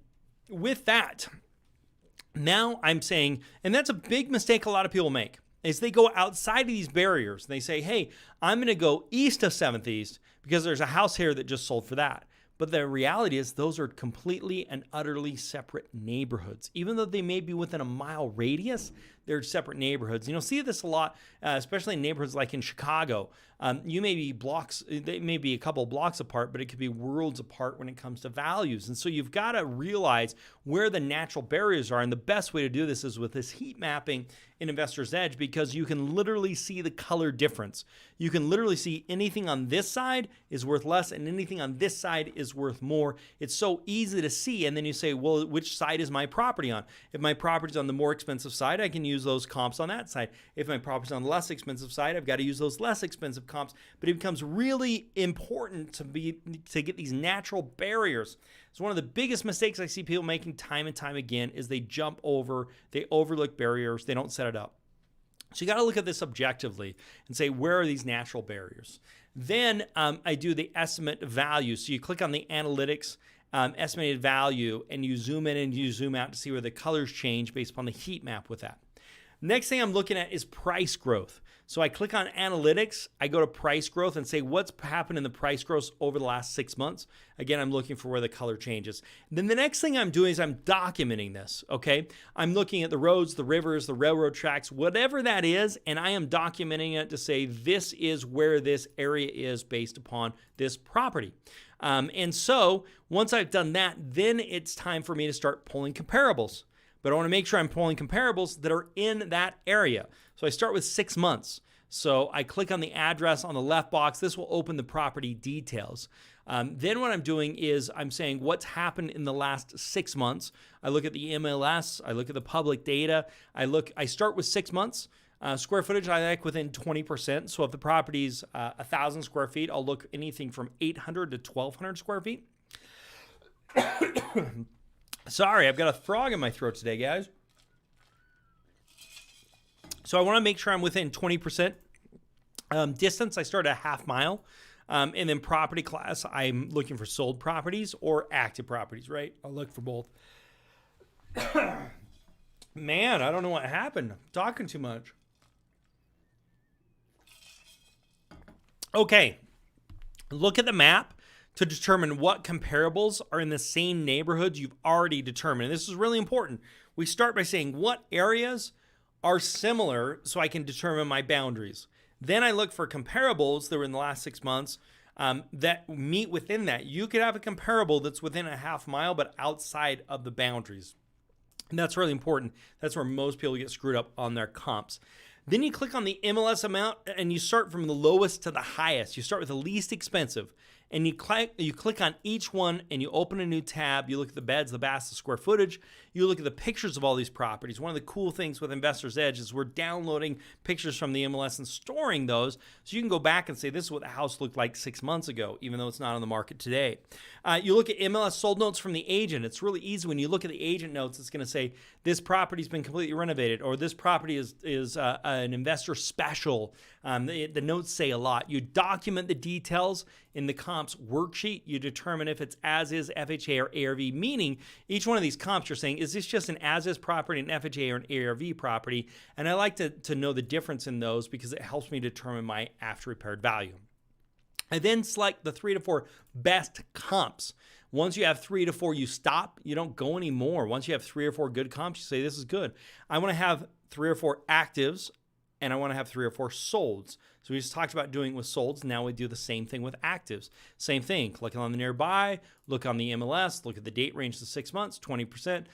with that, now I'm saying, and that's a big mistake a lot of people make, is they go outside of these barriers. And they say, hey, I'm going to go east of 7th East because there's a house here that just sold for that. But the reality is those are completely and utterly separate neighborhoods. Even though they may be within a mile radius, they're separate neighborhoods. You'll see this a lot, especially in neighborhoods like in Chicago. You may be they may be a couple blocks apart, but it could be worlds apart when it comes to values. And so you've got to realize where the natural barriers are. And the best way to do this is with this heat mapping in Investor's Edge, because you can literally see the color difference. You can literally see anything on this side is worth less and anything on this side is worth more. It's so easy to see. And then you say, well, which side is my property on? If my property's on the more expensive side, I can use those comps on that side. If my property's on the less expensive side, I've got to use those less expensive comps. But it becomes really important to get these natural barriers. So one of the biggest mistakes I see people making time and time again is they overlook barriers, they don't set it up. So you got to look at this objectively and say, where are these natural barriers? Then I do the estimate value. So you click on the analytics, estimated value, and you zoom in and you zoom out to see where the colors change based upon the heat map with that. Next thing I'm looking at is price growth. So I click on analytics, I go to price growth and say what's happened in the price growth over the last 6 months. Again, I'm looking for where the color changes. Then the next thing I'm doing is I'm documenting this, okay? I'm looking at the roads, the rivers, the railroad tracks, whatever that is, and I am documenting it to say this is where this area is based upon this property. And so once I've done that, then it's time for me to start pulling comparables. But I want to make sure I'm pulling comparables that are in that area. So I start with 6 months. So I click on the address on the left box. This will open the property details. Then what I'm doing is I'm saying what's happened in the last 6 months. I look at the MLS. I look at the public data. I start with 6 months. Square footage, I like within 20%. So if the property's 1,000 square feet, I'll look anything from 800 to 1,200 square feet. Sorry, I've got a frog in my throat today, guys. So I want to make sure I'm within 20%. Distance, I start at a half mile. And then property class, I'm looking for sold properties or active properties, right? I'll look for both. Man, I don't know what happened. I'm talking too much. Okay, look at the map to determine what comparables are in the same neighborhoods you've already determined. And this is really important. We start by saying what areas are similar so I can determine my boundaries. Then I look for comparables that were in the last 6 months that meet within that. You could have a comparable that's within a half mile but outside of the boundaries. And that's really important. That's where most people get screwed up on their comps. Then you click on the MLS amount and you start from the lowest to the highest. You start with the least expensive. And you click on each one and you open a new tab. You look at the beds, the baths, the square footage. You look at the pictures of all these properties. One of the cool things with Investor's Edge is we're downloading pictures from the MLS and storing those. So you can go back and say, this is what the house looked like 6 months ago, even though it's not on the market today. You look at MLS sold notes from the agent. It's really easy. When you look at the agent notes, it's going to say, this property's been completely renovated, or this property is an investor special. The notes say a lot. You document the details in the comps worksheet. You determine if it's as-is, FHA, or ARV, meaning each one of these comps you're saying, is this just an as-is property, an FHA, or an ARV property? And I like to know the difference in those because it helps me determine my after-repaired value. I then select the 3 to 4 best comps. Once you have 3 to 4, you stop. You don't go anymore. Once you have 3 or 4 good comps, you say, this is good. I want to have 3 or 4 actives, and I want to have 3 or 4 solds. So we just talked about doing it with solds. Now we do the same thing with actives. Same thing, clicking on the nearby, look on the MLS, look at the date range to 6 months, 20%,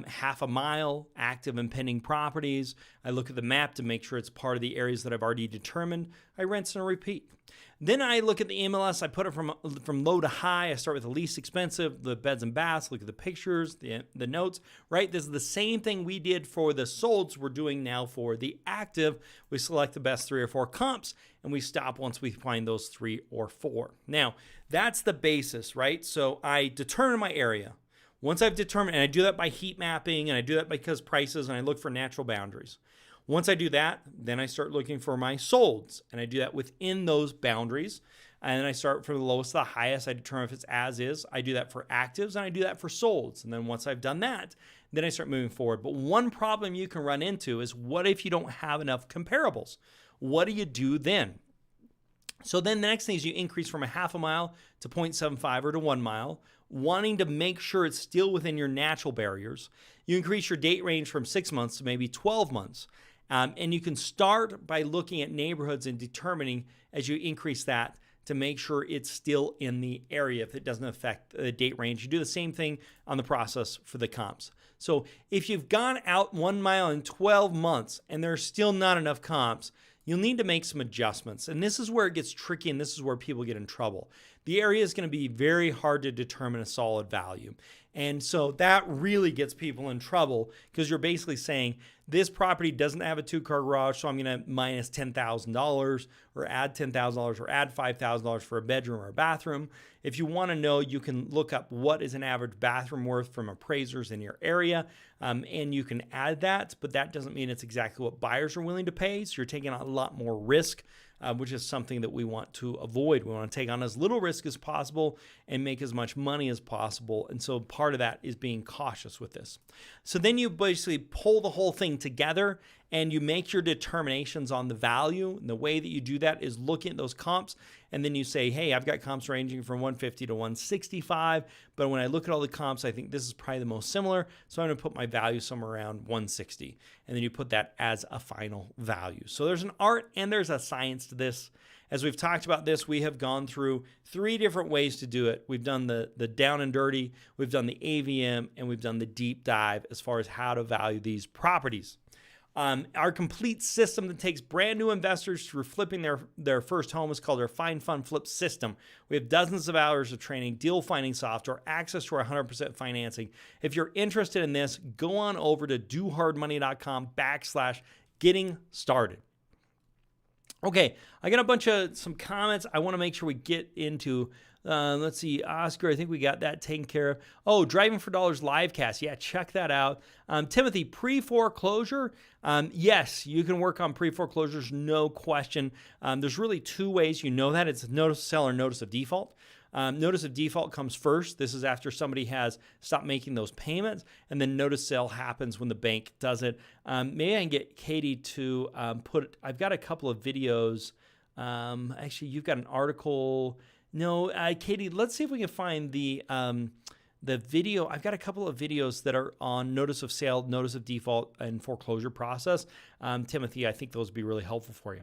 half a mile, active and pending properties. I look at the map to make sure it's part of the areas that I've already determined. I rinse and repeat. Then I look at the MLS. I put it from low to high. I start with the least expensive, the beds and baths. Look at the pictures, the notes, right? This is the same thing we did for the solds we're doing now for the active. We select the best 3 or 4 comps, and we stop once we find those 3 or 4. Now, that's the basis, right? So I determine my area. Once I've determined, and I do that by heat mapping, and I do that because prices, and I look for natural boundaries. Once I do that, then I start looking for my solds, and I do that within those boundaries. And then I start from the lowest to the highest. I determine if it's as is. I do that for actives, and I do that for solds. And then once I've done that, then I start moving forward. But one problem you can run into is, what if you don't have enough comparables? What do you do then? So then the next thing is you increase from a half a mile to 0.75 or to 1 mile, wanting to make sure it's still within your natural barriers. You increase your date range from 6 months to maybe 12 months. And you can start by looking at neighborhoods and determining as you increase that to make sure it's still in the area if it doesn't affect the date range. You do the same thing on the process for the comps. So if you've gone out 1 mile in 12 months and there's still not enough comps, you'll need to make some adjustments. And this is where it gets tricky, and this is where people get in trouble. The area is going to be very hard to determine a solid value. And so that really gets people in trouble because you're basically saying, this property doesn't have a 2-car garage, so I'm going to minus $10,000 or add $10,000 or add $5,000 for a bedroom or a bathroom. If you want to know, you can look up what is an average bathroom worth from appraisers in your area, and you can add that, but that doesn't mean it's exactly what buyers are willing to pay. So you're taking on a lot more risk, which is something that we want to avoid. We want to take on as little risk as possible and make as much money as possible. And so part of that is being cautious with this. So then you basically pull the whole thing together and you make your determinations on the value. And the way that you do that is looking at those comps, and then you say, hey, I've got comps ranging from 150 to 165, but when I look at all the comps, I think this is probably the most similar, so I'm going to put my value somewhere around 160, and then you put that as a final value. So there's an art and there's a science to this. As we've talked about this, we have gone through 3 different ways to do it. We've done the down and dirty, we've done the AVM, and we've done the deep dive as far as how to value these properties. Our complete system that takes brand new investors through flipping their first home is called our Find Fund Flip system. We have dozens of hours of training, deal finding software, access to our 100% financing. If you're interested in this, go on over to DoHardMoney.com/getting started. Okay, I got a bunch of some comments I want to make sure we get into. Let's see, Oscar, I think we got that taken care of. Oh, Driving for Dollars livecast. Yeah, check that out. Timothy, pre-foreclosure. Yes, you can work on pre-foreclosures, no question. There's really 2 ways you know that. It's notice of sale or notice of default. Notice of default comes first. This is after somebody has stopped making those payments, and then notice sale happens when the bank does it. Maybe I can get Katie to I've got a couple of videos. Actually, you've got an article. No, Katie, let's see if we can find the video. I've got a couple of videos that are on notice of sale, notice of default, and foreclosure process. Timothy, I think those would be really helpful for you.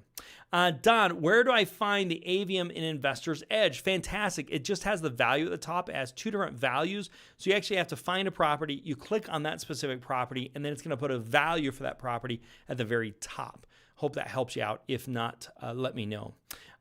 Don, where do I find the AVM in Investor's Edge? Fantastic. It just has the value at the top. It has 2 different values. So you actually have to find a property. You click on that specific property, and then it's going to put a value for that property at the very top. Hope that helps you out. If not, let me know.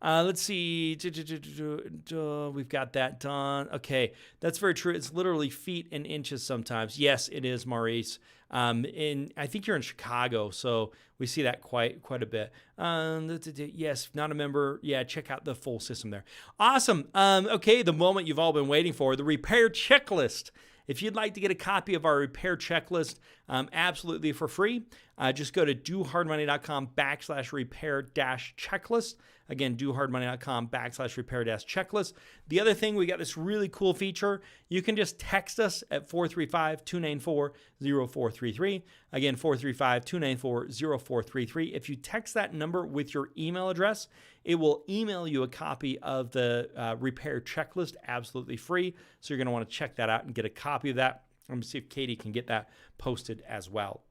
Let's see. We've got that done. Okay, that's very true. It's literally feet and inches sometimes. Yes, it is, Maurice. And I think you're in Chicago, so we see that quite a bit. Yes, not a member. Yeah, check out the full system there. Awesome. Okay, the moment you've all been waiting for, the repair checklist. If you'd like to get a copy of our repair checklist absolutely for free, just go to DoHardMoney.com/repair-checklist. Again, DoHardMoney.com/repair-checklist. The other thing, we got this really cool feature. You can just text us at 435-294-0433. Again, 435-294-0433. If you text that number with your email address, it will email you a copy of the repair checklist absolutely free. So you're going to want to check that out and get a copy of that. I'm going to see if Katie can get that posted as well.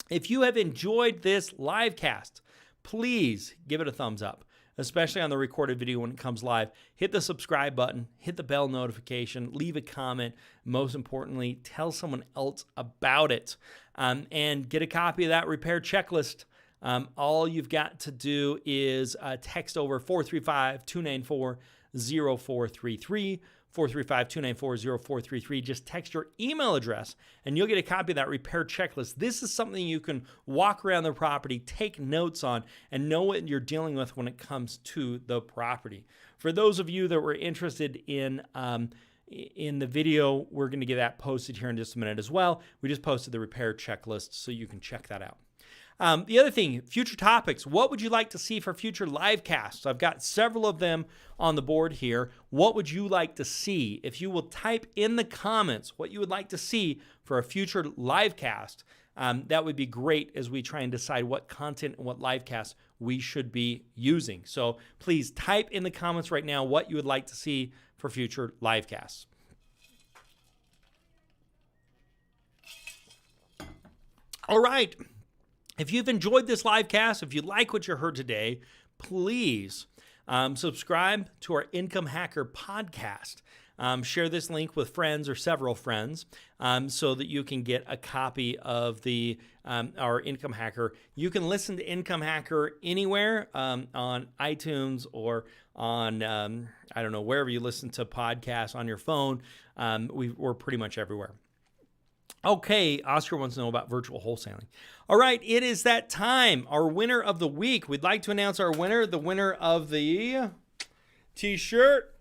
If you have enjoyed this live cast, please give it a thumbs up, especially on the recorded video when it comes live. Hit the subscribe button, hit the bell notification, leave a comment. Most importantly, tell someone else about it, and get a copy of that repair checklist. All you've got to do is text over 435-294-0433. 435-294-0433. Just text your email address and you'll get a copy of that repair checklist. This is something you can walk around the property, take notes on, and know what you're dealing with when it comes to the property. For those of you that were interested in the video, we're going to get that posted here in just a minute as well. We just posted the repair checklist so you can check that out. The other thing, future topics. What would you like to see for future live casts? I've got several of them on the board here. What would you like to see? If you will type in the comments what you would like to see for a future live cast, that would be great as we try and decide what content and what live casts we should be using. So please type in the comments right now what you would like to see for future live casts. All right. If you've enjoyed this live cast, if you like what you heard today, please subscribe to our Income Hacker podcast. Share this link with friends or several friends so that you can get a copy of our Income Hacker. You can listen to Income Hacker anywhere on iTunes or on, I don't know, wherever you listen to podcasts on your phone. We're pretty much everywhere. Okay, Oscar wants to know about virtual wholesaling. All right, it is that time. Our winner of the week. We'd like to announce our winner, the winner of the t-shirt.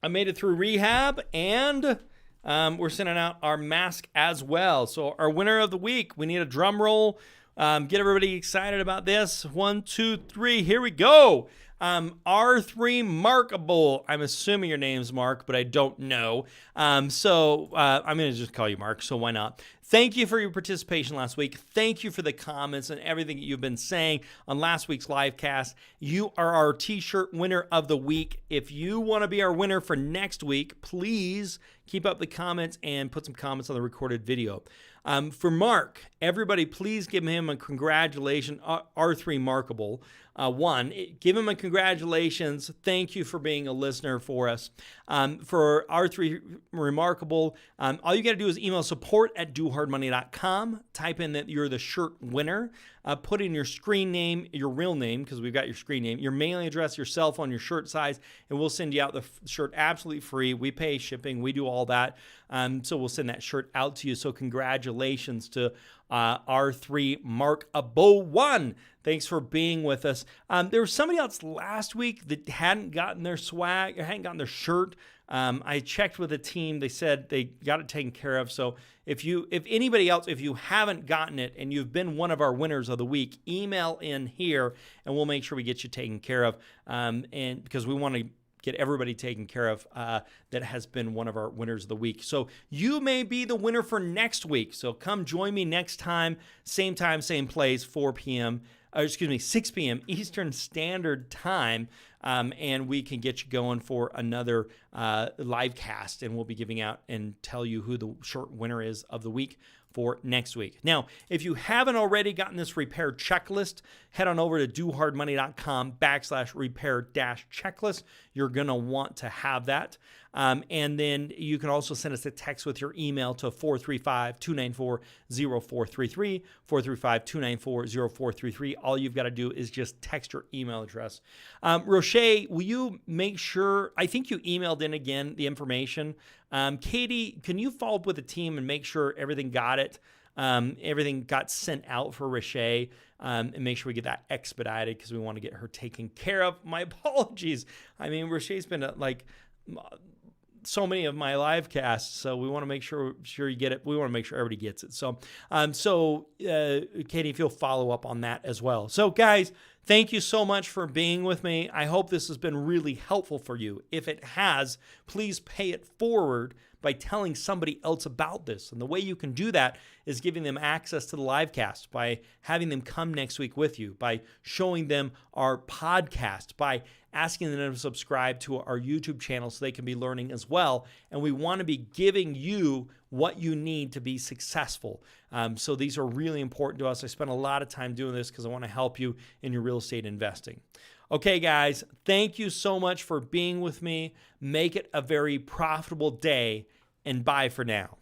I made it through rehab, and we're sending out our mask as well. So our winner of the week, we need a drum roll. Get everybody excited about this. 1, 2, 3. Here we go. R3 Markable. I'm assuming your name's Mark, but I don't know. So I'm going to just call you Mark, so why not? Thank you for your participation last week. Thank you for the comments and everything that you've been saying on last week's live cast. You are our t-shirt winner of the week. If you want to be our winner for next week, please keep up the comments and put some comments on the recorded video. For Mark, everybody, please give him a congratulations, R3 Markable. Give him a congratulations. Thank you for being a listener for us. For R3 Remarkable, all you got to do is email support@DoHardMoney.com. Type in that you're the shirt winner. Put in your screen name, your real name, because we've got your screen name, your mailing address, your cell phone, your shirt size, and we'll send you out the shirt absolutely free. We pay shipping. We do all that. So we'll send that shirt out to you. So congratulations to R3 Markable 1. Thanks for being with us. There was somebody else last week that hadn't gotten their swag, or hadn't gotten their shirt. I checked with the team. They said they got it taken care of. So if anybody else, if you haven't gotten it and you've been one of our winners of the week, email in here and we'll make sure we get you taken care of. And because we want to get everybody taken care of that has been one of our winners of the week. So you may be the winner for next week. So come join me next time, same place, 6 p.m. Eastern Standard Time, and we can get you going for another live cast, and we'll be giving out and tell you who the short winner is of the week for next week. Now, if you haven't already gotten this repair checklist, head on over to dohardmoney.com/repair-checklist. You're going to want to have that. And then you can also send us a text with your email to 435-294-0433, 435-294-0433. All you've got to do is just text your email address. Roche, will you make sure, I think you emailed in again the information. Katie, can you follow up with the team and make sure everything got it? Everything got sent out for Roche, and make sure we get that expedited because we want to get her taken care of. My apologies. I mean, Roche's been so many of my live casts, so we want to make sure you get it. We want to make sure everybody gets it. So, Katie, if you'll follow up on that as well. So, guys, thank you so much for being with me. I hope this has been really helpful for you. If it has, please pay it forward by telling somebody else about this. And the way you can do that is giving them access to the live cast, by having them come next week with you, by showing them our podcast, by asking them to subscribe to our YouTube channel so they can be learning as well. And we want to be giving you what you need to be successful. So these are really important to us. I spent a lot of time doing this because I want to help you in your real estate investing. Okay, guys, thank you so much for being with me. Make it a very profitable day, and bye for now.